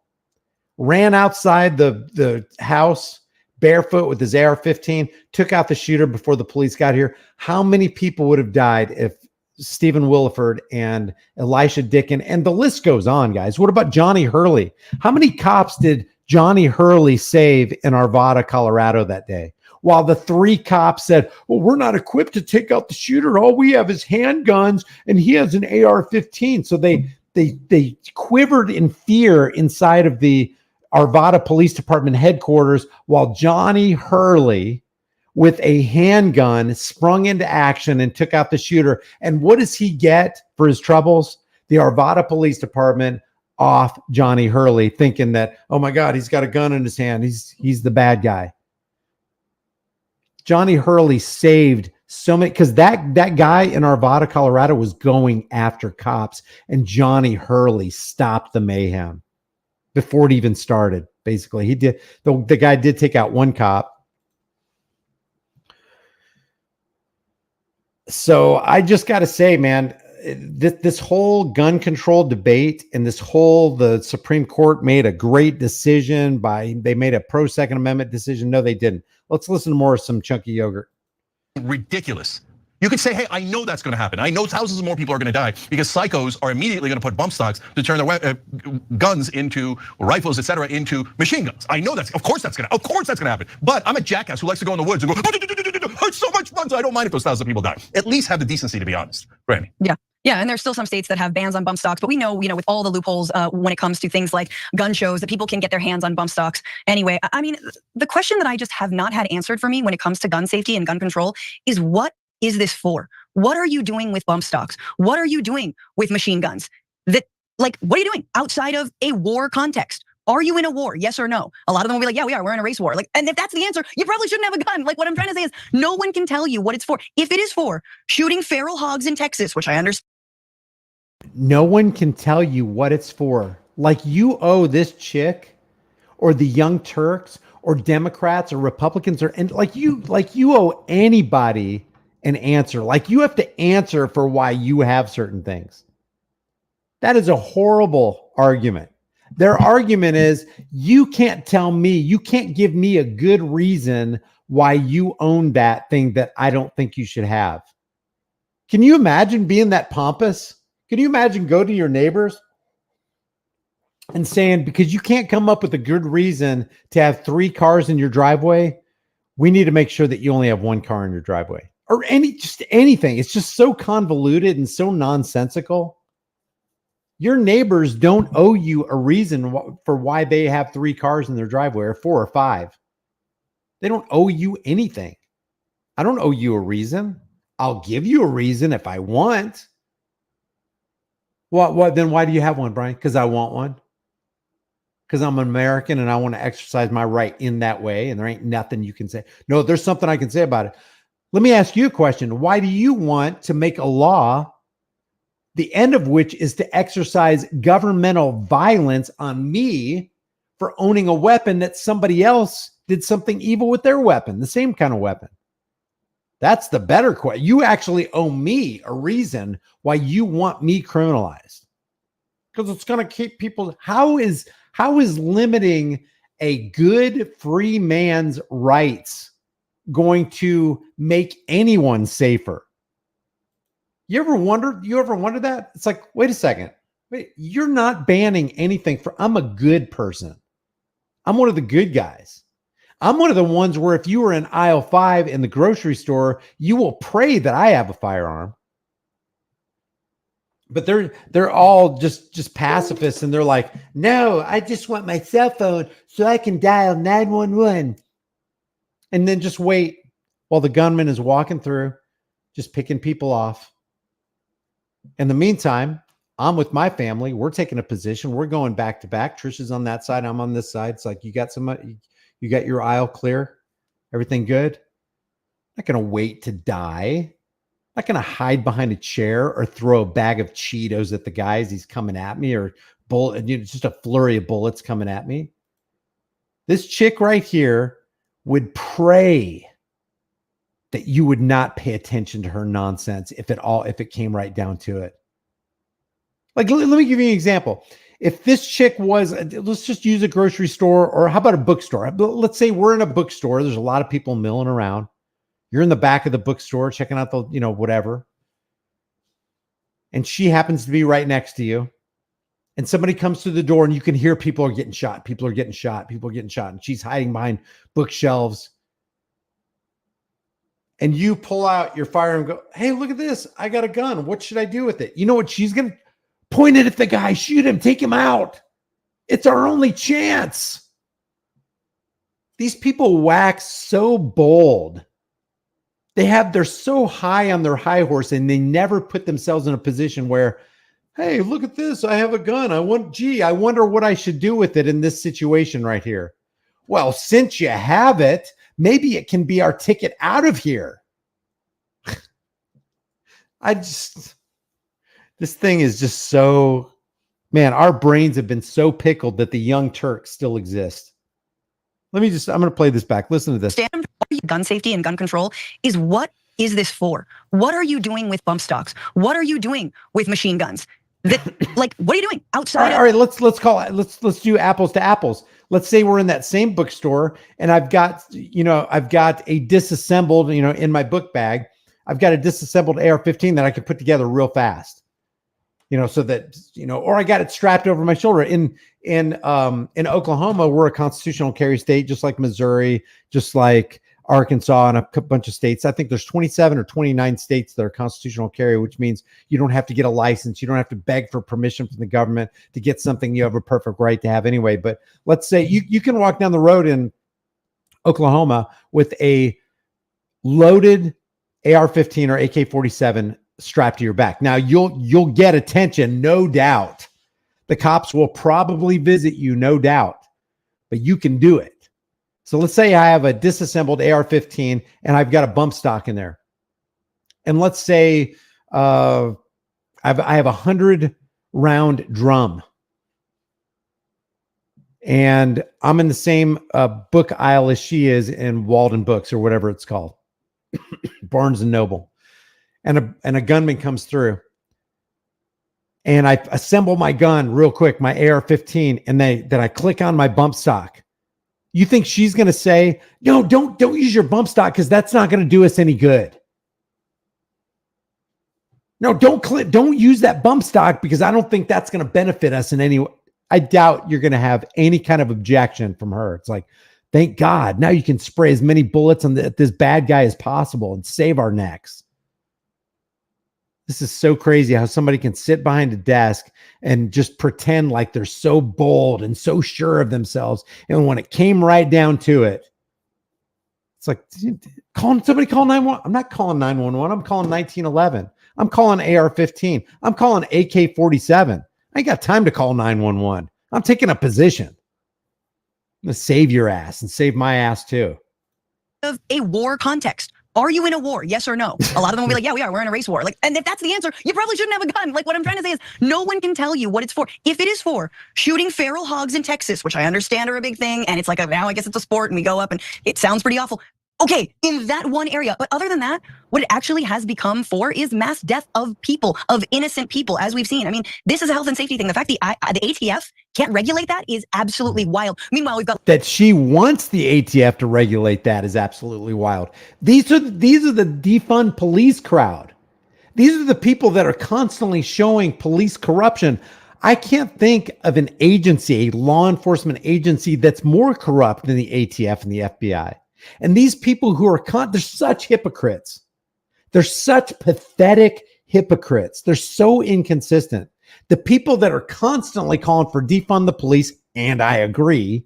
Ran outside the house barefoot with his AR-15, took out the shooter before the police got here. How many people would have died if Stephen Williford and Elisha Dickin, and the list goes on, guys. What about Johnny Hurley? How many cops did Johnny Hurley save in Arvada, Colorado that day? While the 3 cops said, well, we're not equipped to take out the shooter. All we have is handguns and he has an AR-15. So they quivered in fear inside of the Arvada Police Department headquarters while Johnny Hurley with a handgun sprung into action and took out the shooter. And what does he get for his troubles? The Arvada Police Department off Johnny Hurley, thinking that, oh my God, he's got a gun in his hand. He's the bad guy. Johnny Hurley saved so many, because that guy in Arvada, Colorado was going after cops, and Johnny Hurley stopped the mayhem before it even started. Basically, he did. The guy did take out 1 cop. So I just got to say, man, this whole gun control debate and the Supreme Court made a great decision they made a pro Second Amendment decision. No, they didn't. Let's listen to more of some chunky yogurt. Ridiculous. You could say, hey, I know that's going to happen. I know thousands of more people are going to die because psychos are immediately going to put bump stocks to turn their guns into rifles, etc., into machine guns. I know of course that's going to happen. But I'm a jackass who likes to go in the woods and go, it's so much fun, so I don't mind if those thousands of people die. At least have the decency to be honest. Granny. Yeah, and there's still some states that have bans on bump stocks, but we know, with all the loopholes when it comes to things like gun shows, that people can get their hands on bump stocks. Anyway, I mean, the question that I just have not had answered for me when it comes to gun safety and gun control is, what is this for? What are you doing with bump stocks? What are you doing with machine guns? What are you doing outside of a war context? Are you in a war? Yes or no? A lot of them will be like, yeah, we are. We're in a race war. And if that's the answer, you probably shouldn't have a gun. What I'm trying to say is, no one can tell you what it's for. If it is for shooting feral hogs in Texas, which I understand. No one can tell you what it's for. You owe this chick or the Young Turks or Democrats or Republicans you owe anybody an answer. You have to answer for why you have certain things. That is a horrible argument. Their argument is, you can't tell me, you can't give me a good reason why you own that thing that I don't think you should have. Can you imagine being that pompous? Can you imagine go to your neighbors and saying, because you can't come up with a good reason to have 3 cars in your driveway, we need to make sure that you only have 1 car in your driveway, or just anything. It's just so convoluted and so nonsensical. Your neighbors don't owe you a reason for why they have 3 cars in their driveway, or 4 or 5. They don't owe you anything. I don't owe you a reason. I'll give you a reason if I want. What then why do you have one, Brian? Because I want one. Because I'm an American and I want to exercise my right in that way. And there ain't nothing you can say. No, there's something I can say about it. Let me ask you a question. Why do you want to make a law, the end of which is to exercise governmental violence on me for owning a weapon that somebody else did something evil with their weapon, the same kind of weapon? That's the better question. You actually owe me a reason why you want me criminalized. Because it's going to keep people. How is limiting a good free man's rights going to make anyone safer? You ever wondered that? It's like, wait a second. Wait, you're not banning anything I'm a good person. I'm one of the good guys. I'm one of the ones where if you were in aisle 5 in the grocery store, you will pray that I have a firearm. But they're all just pacifists, and they're like, no, I just want my cell phone so I can dial 911. And then just wait while the gunman is walking through, just picking people off. In the meantime, I'm with my family. We're taking a position. We're going back to back. Trisha's on that side. I'm on this side. It's like, you got your aisle clear? Everything good? Not going to wait to die. Not going to hide behind a chair or throw a bag of Cheetos at the guy as he's coming at me, or just a flurry of bullets coming at me. This chick right here would pray that you would not pay attention to her nonsense if it came right down to it. Like, let me give you an example. If this chick was, let's just use a grocery store, or how about a bookstore? Let's say we're in a bookstore. There's a lot of people milling around. You're in the back of the bookstore checking out the, whatever. And she happens to be right next to you. And somebody comes through the door and you can hear people are getting shot. People are getting shot. People are getting shot. And she's hiding behind bookshelves. And you pull out your firearm and go, hey, look at this. I got a gun. What should I do with it? You know what she's going to point it at the guy, shoot him, take him out. It's our only chance. These people wax so bold. They're so high on their high horse, and they never put themselves in a position where, hey, look at this. I have a gun. I wonder what I should do with it in this situation right here. Well, since you have it, maybe it can be our ticket out of here. This thing is just so, man, our brains have been so pickled that the Young Turks still exist. I'm going to play this back. Listen to this. Stand for gun safety and gun control is, what is this for? What are you doing with bump stocks? What are you doing with machine guns? What are you doing outside? All right, let's call it. Let's do apples to apples. Let's say we're in that same bookstore, and I've got a disassembled, in my book bag, I've got a disassembled AR-15 that I could put together real fast. So that, or I got it strapped over my shoulder. In Oklahoma, we're a constitutional carry state, just like Missouri, just like Arkansas, and a bunch of states. I think there's 27 or 29 states that are constitutional carry, which means you don't have to get a license. You don't have to beg for permission from the government to get something you have a perfect right to have anyway. But let's say you can walk down the road in Oklahoma with a loaded AR-15 or AK-47 strapped to your back. Now you'll get attention, no doubt. The cops will probably visit you, no doubt, but you can do it. So let's say I have a disassembled AR-15 and I've got a bump stock in there. And let's say I have a 100 round drum, and I'm in the same book aisle as she is in Walden Books or whatever it's called, Barnes and Noble. And a gunman comes through, and I assemble my gun real quick, my AR-15, and then I click on my bump stock, You think she's going to say, no, don't use your bump stock because that's not going to do us any good. No, don't use that bump stock because I don't think that's going to benefit us in any way. I doubt you're going to have any kind of objection from her. It's like, thank God. Now you can spray as many bullets on this bad guy as possible and save our necks. This is so crazy how somebody can sit behind a desk and just pretend like they're so bold and so sure of themselves. And when it came right down to it, it's like, call 911. I'm not calling 911. I'm calling 1911. I'm calling AR-15. I'm calling AK-47. I ain't got time to call 911. I'm taking a position. I'm going to save your ass and save my ass too. Of a war context. Are you in a war? Yes or no? A lot of them will be like, yeah, we are. We're in a race war. Like, and if that's the answer, you probably shouldn't have a gun. Like, what I'm trying to say is no one can tell you what it's for. If it is for shooting feral hogs in Texas, which I understand are a big thing, and it's like, now I guess it's a sport and we go up and it sounds pretty awful. Okay, in that one area. But other than that, what it actually has become for is mass death of people, of innocent people, as we've seen. I mean, this is a health and safety thing. The fact the ATF can't regulate that is absolutely wild. Meanwhile, we've got that she wants the ATF to regulate that is absolutely wild. These are the defund police crowd. These are the people that are constantly showing police corruption. I can't think of an agency, a law enforcement agency that's more corrupt than the ATF and the FBI. And these people who are they're such hypocrites. They're such pathetic hypocrites. They're so inconsistent. The people that are constantly calling for defund the police, and I agree,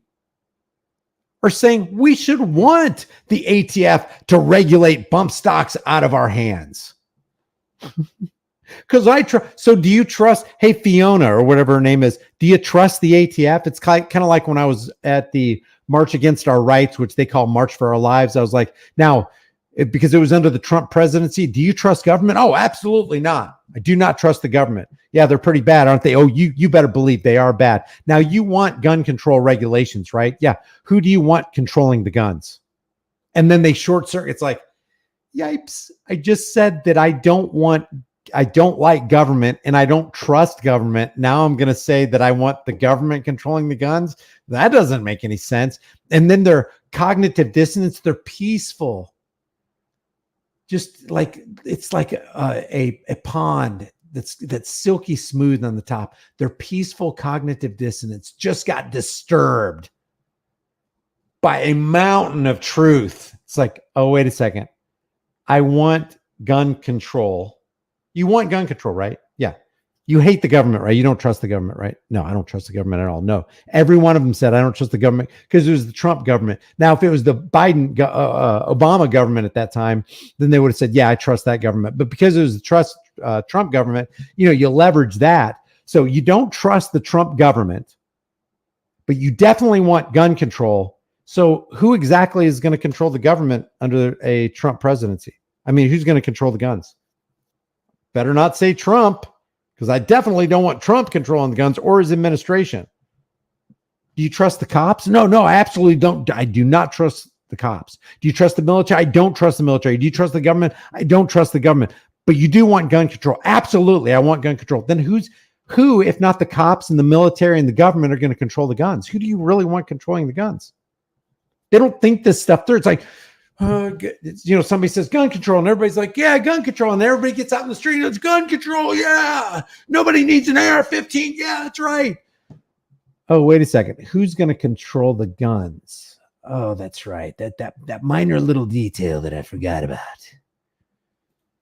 are saying we should want the ATF to regulate bump stocks out of our hands. Because so do you trust, hey, Fiona, or whatever her name is, do you trust the ATF? It's kind of like when I was at the March Against Our Rights, which they call March for Our Lives. I was like, now, because it was under the Trump presidency, do you trust government? Oh, absolutely not. I do not trust the government. Yeah, they're pretty bad, aren't they? Oh, you better believe they are bad. Now, you want gun control regulations, right? Yeah. Who do you want controlling the guns? And then they short circuit. It's like, yipes. I just said that I don't like government and I don't trust government. Now I'm going to say that I want the government controlling the guns. That doesn't make any sense. And then their cognitive dissonance, they're peaceful. Just like, it's like a pond that's silky smooth on the top. Their peaceful cognitive dissonance just got disturbed by a mountain of truth. It's like, oh, wait a second. I want gun control. You want gun control, right? Yeah. You hate the government, right? You don't trust the government, right? No, I don't trust the government at all. No. Every one of them said, I don't trust the government because it was the Trump government. Now, if it was the Obama government at that time, then they would have said, yeah, I trust that government. But because it was the Trump government, you leverage that. So you don't trust the Trump government, but you definitely want gun control. So who exactly is going to control the government under a Trump presidency? I mean, who's going to control the guns? Better not say Trump, because I definitely don't want Trump controlling the guns or his administration. Do you trust the cops? No, I absolutely don't. I do not trust the cops. Do you trust the military? I don't trust the military. Do you trust the government? I don't trust the government. But you do want gun control. Absolutely, I want gun control. Then who, if not the cops and the military and the government, are going to control the guns? Who do you really want controlling the guns? They don't think this stuff through. It's like, somebody says gun control and everybody's like, yeah, gun control. And everybody gets out in the street. It's gun control. Yeah. Nobody needs an AR-15. Yeah, that's right. Oh, wait a second. Who's going to control the guns? Oh, that's right. That minor little detail that I forgot about.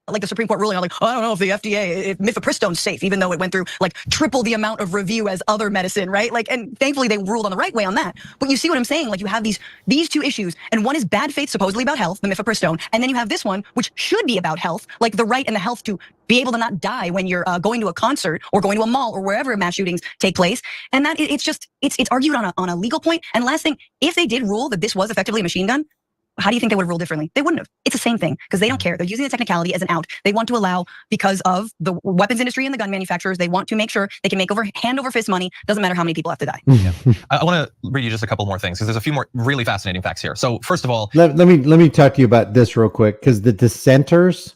Like the Supreme Court ruling, I'm like, I don't know if the FDA, if mifepristone's safe, even though it went through like triple the amount of review as other medicine, right? Like, and thankfully they ruled on the right way on that. But you see what I'm saying? Like, you have these two issues, and one is bad faith, supposedly about health, the mifepristone, and then you have this one, which should be about health, like the right and the health to be able to not die when you're going to a concert or going to a mall or wherever mass shootings take place. And that it's argued on a legal point. And last thing, if they did rule that this was effectively a machine gun, how do you think they would have ruled differently? They wouldn't have. It's the same thing because they don't care. They're using the technicality as an out. They want to allow, because of the weapons industry and the gun manufacturers, they want to make sure they can make hand over fist money. Doesn't matter how many people have to die. Yeah. I want to read you just a couple more things because there's a few more really fascinating facts here. So first of all, let me talk to you about this real quick, because the dissenters,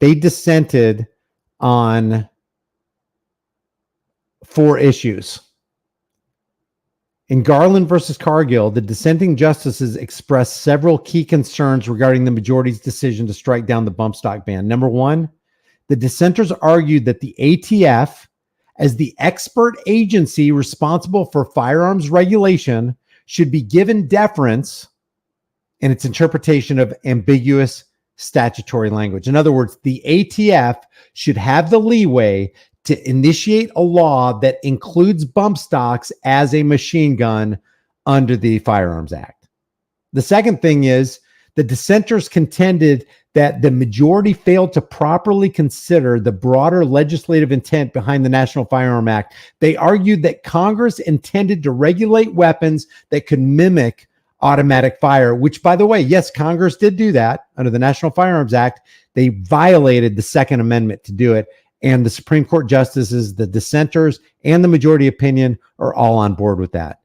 they dissented on 4 issues. In Garland versus Cargill, the dissenting justices expressed several key concerns regarding the majority's decision to strike down the bump stock ban. Number one, the dissenters argued that the ATF, as the expert agency responsible for firearms regulation, should be given deference in its interpretation of ambiguous statutory language. In other words, the ATF should have the leeway to initiate a law that includes bump stocks as a machine gun under the Firearms Act. The second thing is the dissenters contended that the majority failed to properly consider the broader legislative intent behind the National Firearm Act. They argued that Congress intended to regulate weapons that could mimic automatic fire, which, by the way, yes, Congress did do that under the National Firearms Act. They violated the Second Amendment to do it. And the Supreme Court justices, the dissenters, and the majority opinion are all on board with that.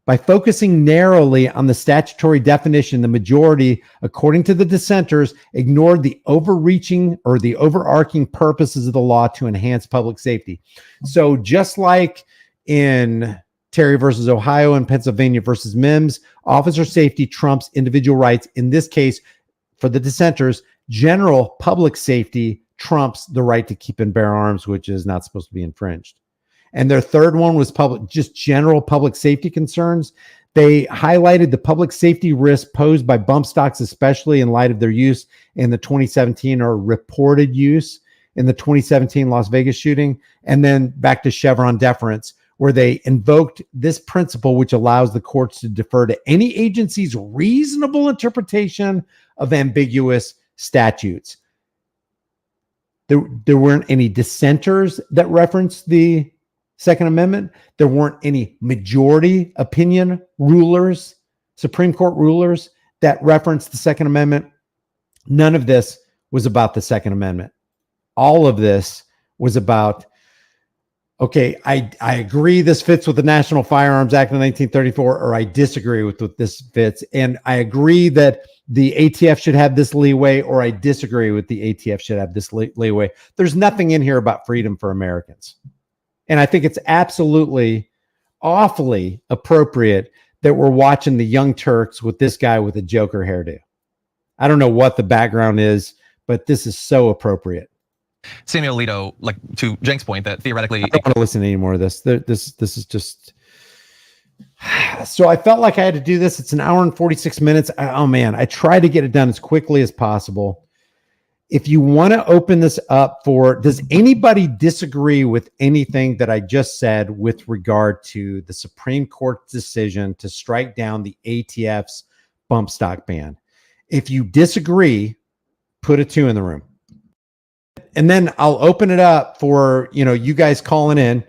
By focusing narrowly on the statutory definition, the majority, according to the dissenters, ignored the overreaching or the overarching purposes of the law to enhance public safety. So just like in Terry versus Ohio and Pennsylvania versus Mims, officer safety trumps individual rights. In this case, for the dissenters, general public safety trumps the right to keep and bear arms, which is not supposed to be infringed. And their third one was just general public safety concerns. They highlighted the public safety risk posed by bump stocks, especially in light of their use in the 2017 or reported use in the 2017 Las Vegas shooting. And then back to Chevron deference, where they invoked this principle, which allows the courts to defer to any agency's reasonable interpretation of ambiguous statutes. There weren't any dissenters that referenced the Second Amendment. There weren't any majority opinion rulers, Supreme Court rulers, that referenced the Second Amendment. None of this was about the Second Amendment. All of this was about, okay, I agree this fits with the National Firearms Act of 1934, or I disagree with what this fits. And I agree that the ATF should have this leeway, or I disagree with the ATF should have this leeway. There's nothing in here about freedom for Americans. And I think it's absolutely awfully appropriate that we're watching the Young Turks with this guy with a Joker hairdo. I don't know what the background is, but this is so appropriate. Samuel Alito, like to Cenk's point, that theoretically, I don't want to listen to any more of this. This is just. So I felt like I had to do this. It's an hour and 46 minutes. Oh man, I tried to get it done as quickly as possible. If you want to open this up for, does anybody disagree with anything that I just said with regard to the Supreme Court's decision to strike down the ATF's bump stock ban? If you disagree, put a 2 in the room. And then I'll open it up for, you guys calling in,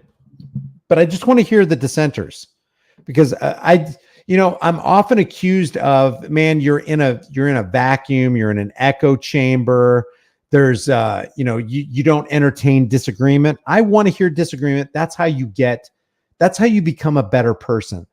but I just want to hear the dissenters, because I'm often accused of, man, you're in a vacuum, you're in an echo chamber. There's, you don't entertain disagreement. I want to hear disagreement. That's how you become a better person.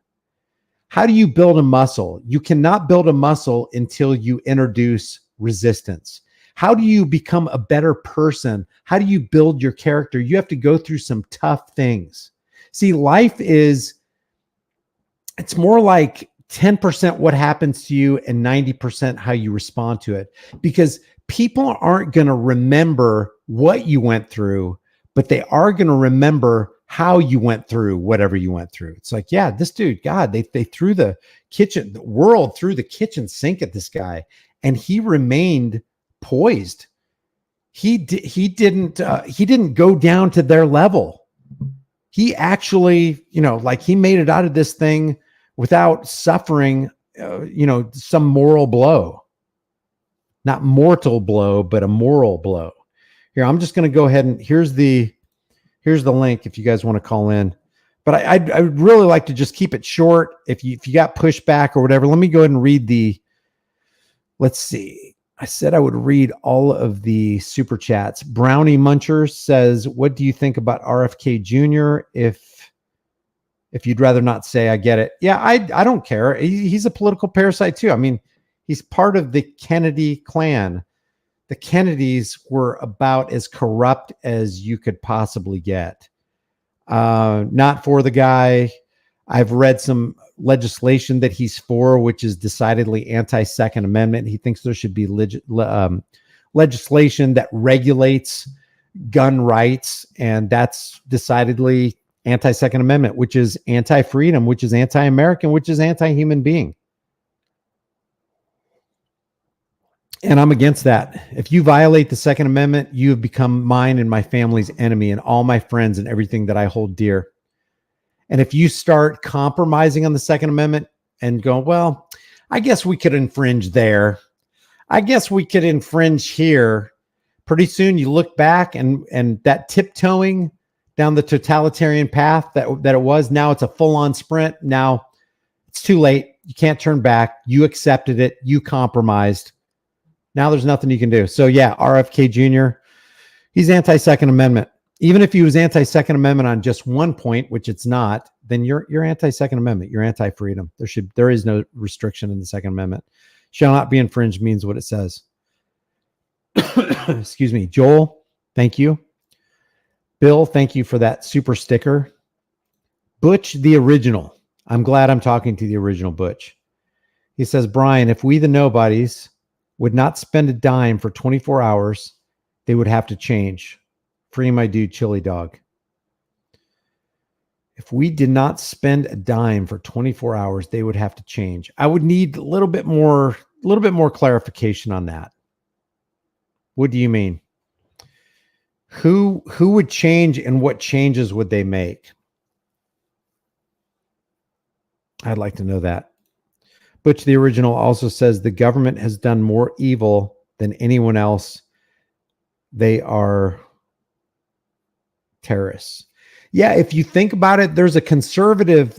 How do you build a muscle? You cannot build a muscle until you introduce resistance. How do you become a better person? How do you build your character? You have to go through some tough things. See, life it's more like 10% what happens to you and 90% how you respond to it, because people aren't going to remember what you went through, but they are going to remember how you went through whatever you went through. It's like, yeah, this dude, God, they threw the world through the kitchen sink at this guy, and he remained poised. He didn't go down to their level. He actually, he made it out of this thing without suffering, some moral blow. Not mortal blow, but a moral blow. Here, I'm just going to go ahead and here's the link if you guys want to call in. But I would really like to just keep it short. If you got pushback or whatever, let me go ahead and read let's see. I said I would read all of the super chats. Brownie Muncher says, what do you think about RFK Jr.? If you'd rather not say, I get it. Yeah, I don't care. He's a political parasite too. I mean, he's part of the Kennedy clan. The Kennedys were about as corrupt as you could possibly get. Not for the guy. I've read some legislation that he's for, which is decidedly anti-Second Amendment. He thinks there should be legislation that regulates gun rights, and that's decidedly anti-Second Amendment, which is anti-freedom, which is anti-American, which is anti-human being. And I'm against that. If you violate the Second Amendment, you have become mine and my family's enemy and all my friends and everything that I hold dear. And if you start compromising on the Second Amendment and go, well, I guess we could infringe there, I guess we could infringe here, pretty soon you look back and that tiptoeing down the totalitarian path that it was, now it's a full-on sprint. Now it's too late. You can't turn back. You accepted it. You compromised. Now there's nothing you can do. So yeah, RFK Jr., he's anti-Second Amendment. Even if he was anti-Second Amendment on just one point, which it's not, then you're anti-Second Amendment. You're anti-freedom. There is no restriction in the Second Amendment. Shall not be infringed means what it says. Excuse me. Joel, thank you. Bill, thank you for that super sticker. Butch the original. I'm glad I'm talking to the original Butch. He says, Brian, if we the nobodies would not spend a dime for 24 hours, they would have to change. Free my dude, Chili Dog. If we did not spend a dime for 24 hours, they would have to change. I would need a little bit more clarification on that. What do you mean? Who would change and what changes would they make? I'd like to know that. Butch the original also says the government has done more evil than anyone else. They are terrorists. Yeah, if you think about it, there was a conservative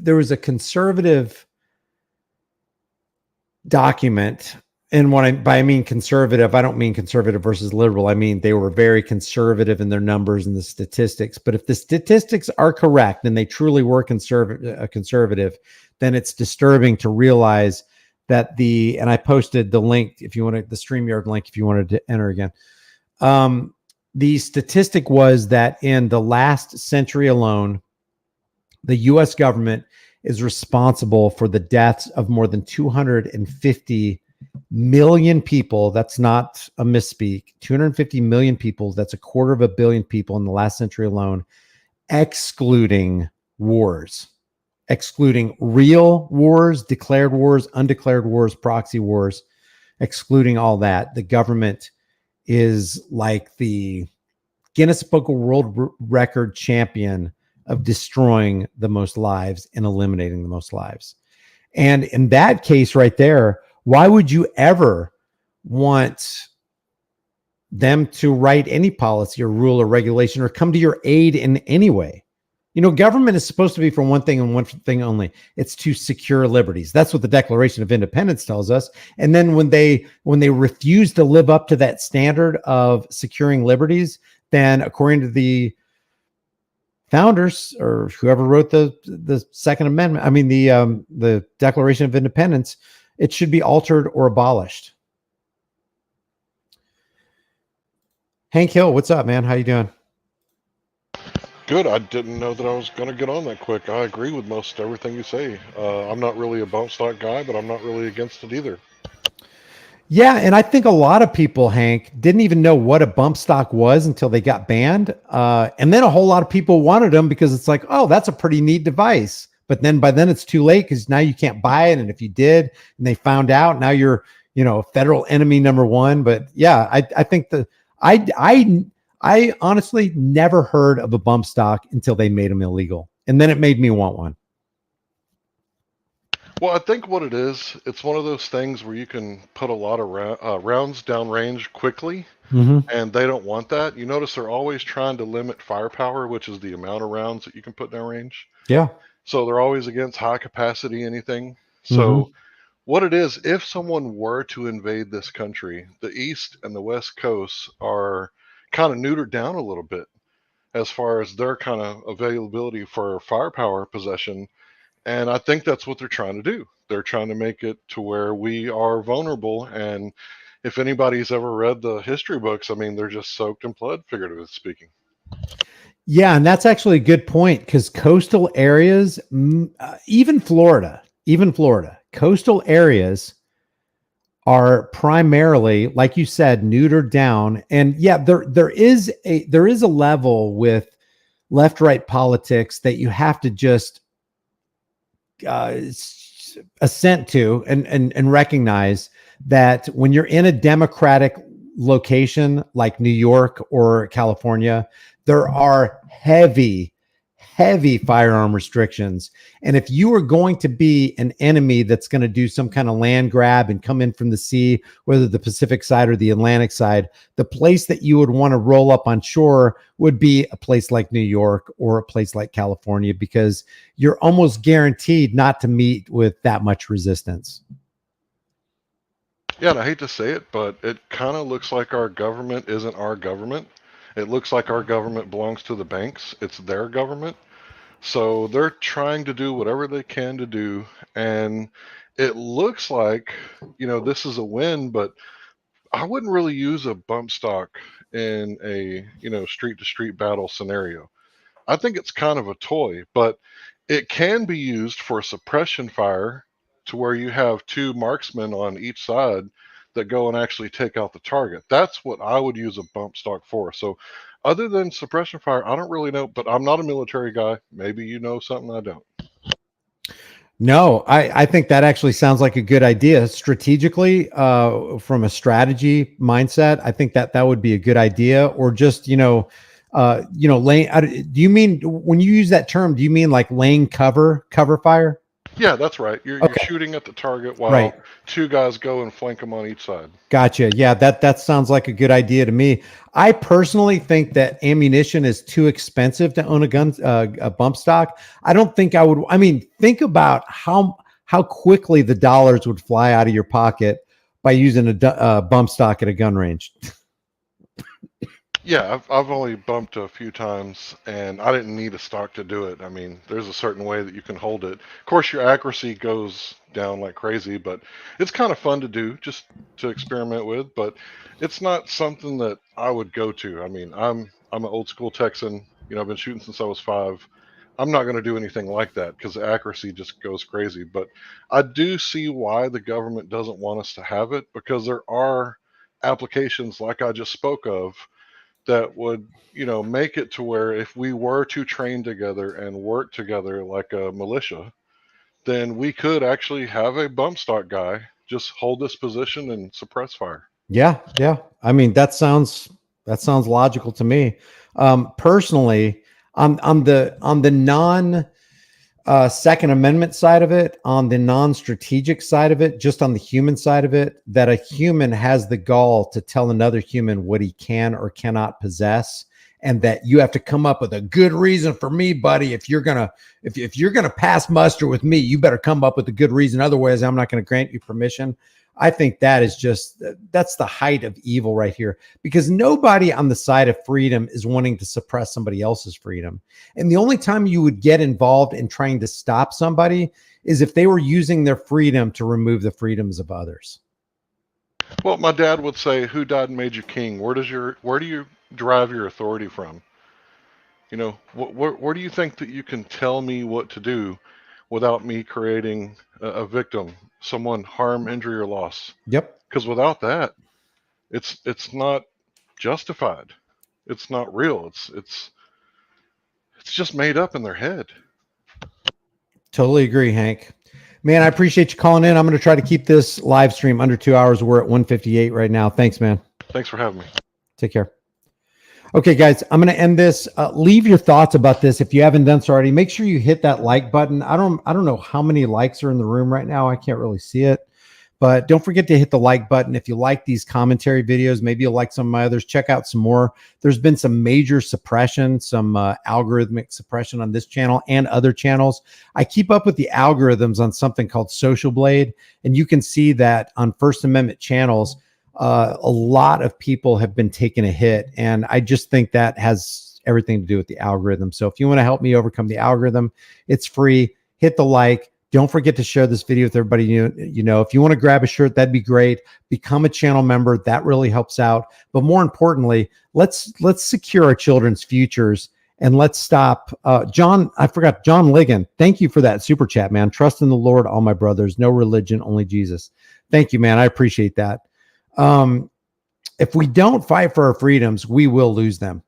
document. And by I mean conservative, I don't mean conservative versus liberal. I mean, they were very conservative in their numbers and the statistics. But if the statistics are correct and they truly were conservative, then it's disturbing to realize that and I posted the link if you wanted the StreamYard link, if you wanted to enter again. The statistic was that in the last century alone, the U.S. government is responsible for the deaths of more than 250 million people. That's not a misspeak. 250 million people. That's 250 million people in the last century alone, excluding wars, excluding real wars, declared wars, undeclared wars, proxy wars, excluding all that. The government is like the Guinness Book of World Record champion of destroying the most lives and eliminating the most lives. And in that case right there, why would you ever want them to write any policy or rule or regulation or come to your aid in any way? You know, government is supposed to be for one thing and one thing only. It's to secure liberties. That's what the Declaration of Independence tells us. And then when they refuse to live up to that standard of securing liberties, then according to the founders or whoever wrote the Second Amendment, I mean the Declaration of Independence, it should be altered or abolished. Hank Hill, what's up, man? How you doing? Good. I didn't know that I was going to get on that quick. I agree with most everything you say. I'm not really a Bumpstock guy, but I'm not really against it either. Yeah, and I think a lot of people, Hank, didn't even know what a Bumpstock was until they got banned. And then a whole lot of people wanted them because it's like, oh, that's a pretty neat device. But then by then it's too late because now you can't buy it. And if you did and they found out, now you're, federal enemy number one. But yeah, I think I honestly never heard of a Bumpstock until they made them illegal. And then it made me want one. Well, I think what it is, it's one of those things where you can put a lot of rounds downrange quickly, and they don't want that. You notice they're always trying to limit firepower, which is the amount of rounds that you can put downrange. Yeah. So they're always against high capacity anything. So what it is, if someone were to invade this country, the East and the West Coast are kind of neutered down a little bit as far as their kind of availability for firepower possession. And I think that's what they're trying to do. They're trying to make it to where we are vulnerable. And if anybody's ever read the history books, I mean, they're just soaked in blood, figuratively speaking. Yeah, and that's actually a good point because coastal areas, even Florida, coastal areas are primarily, like you said, neutered down. And yeah, there is a level with left-right politics that you have to just assent to and recognize that when you're in a democratic location like New York or California, there are heavy firearm restrictions. And if you are going to be an enemy that's going to do some kind of land grab and come in from the sea, whether the Pacific side or the Atlantic side, the place that you would want to roll up on shore would be a place like New York or a place like California, because you're almost guaranteed not to meet with that much resistance. Yeah, and I hate to say it, but it kind of looks like our government isn't our government. It looks like our government belongs to the banks. It's their government. So they're trying to do whatever they can to do. And it looks like, this is a win, but I wouldn't really use a bump stock in a, street to street battle scenario. I think it's kind of a toy, but it can be used for suppression fire to where you have two marksmen on each side that go and actually take out the target. That's what I would use a bump stock for. So other than suppression fire, I don't really know, but I'm not a military guy. Maybe you know something I don't. No, I think that actually sounds like a good idea. Strategically, from a strategy mindset, I think that would be a good idea. Or just, laying, do you mean, when you use that term, do you mean like laying cover fire? Yeah, that's right. You're shooting at the target while two guys go and flank them on each side. Gotcha. Yeah, that sounds like a good idea to me. I personally think that ammunition is too expensive to own a bump stock. I don't think I would. I mean, think about how quickly the dollars would fly out of your pocket by using a bump stock at a gun range. Yeah, I've only bumped a few times, and I didn't need a stock to do it. I mean, there's a certain way that you can hold it. Of course, your accuracy goes down like crazy, but it's kind of fun to do, just to experiment with. But it's not something that I would go to. I mean, I'm an old school Texan. I've been shooting since I was 5. I'm not going to do anything like that because the accuracy just goes crazy. But I do see why the government doesn't want us to have it, because there are applications like I just spoke of that would, make it to where if we were to train together and work together like a militia, then we could actually have a bump stock guy just hold this position and suppress fire. Yeah. I mean, that sounds logical to me. Personally, on the non Second Amendment side of it, on the non-strategic side of it, just on the human side of it, that a human has the gall to tell another human what he can or cannot possess, and that you have to come up with a good reason for me, buddy. If you're gonna pass muster with me, you better come up with a good reason. Otherwise, I'm not going to grant you permission. I think that's the height of evil right here, because nobody on the side of freedom is wanting to suppress somebody else's freedom. And the only time you would get involved in trying to stop somebody is if they were using their freedom to remove the freedoms of others. Well, my dad would say, "Who died and made you king?" Where do you derive your authority from? Where do you think that you can tell me what to do without me creating a victim, someone harm, injury, or loss? Yep. Because without that, it's not justified. It's not real. It's just made up in their head. Totally agree, Hank. Man, I appreciate you calling in. I'm going to try to keep this live stream under 2 hours. We're at 1:58 right now. Thanks, man. Thanks for having me. Take care. Okay, guys, I'm going to end this. Leave your thoughts about this. If you haven't done so already, make sure you hit that like button. I don't know how many likes are in the room right now. I can't really see it, but don't forget to hit the like button. If you like these commentary videos, maybe you'll like some of my others. Check out some more. There's been some major suppression, some algorithmic suppression on this channel and other channels. I keep up with the algorithms on something called Social Blade, and you can see that on First Amendment channels, a lot of people have been taking a hit, and I just think that has everything to do with the algorithm. So if you want to help me overcome the algorithm, it's free. Hit the like, Don't forget to share this video with everybody. You know, if you want to grab a shirt, that'd be great. Become a channel member. That really helps out. But more importantly, let's secure our children's futures, and let's stop. John Ligon, thank you for that super chat, man. Trust in the Lord, all my brothers. No religion, only Jesus. Thank you, man. I appreciate that. If we don't fight for our freedoms, we will lose them,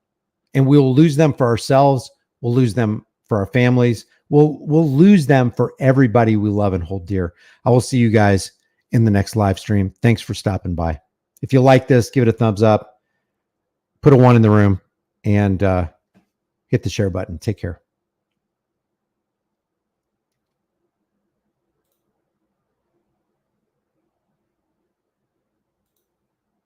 and we will lose them for ourselves. We'll lose them for our families. We'll lose them for everybody we love and hold dear. I will see you guys in the next live stream. Thanks for stopping by. If you like this, give it a thumbs up, put a 1 in the room, and hit the share button. Take care.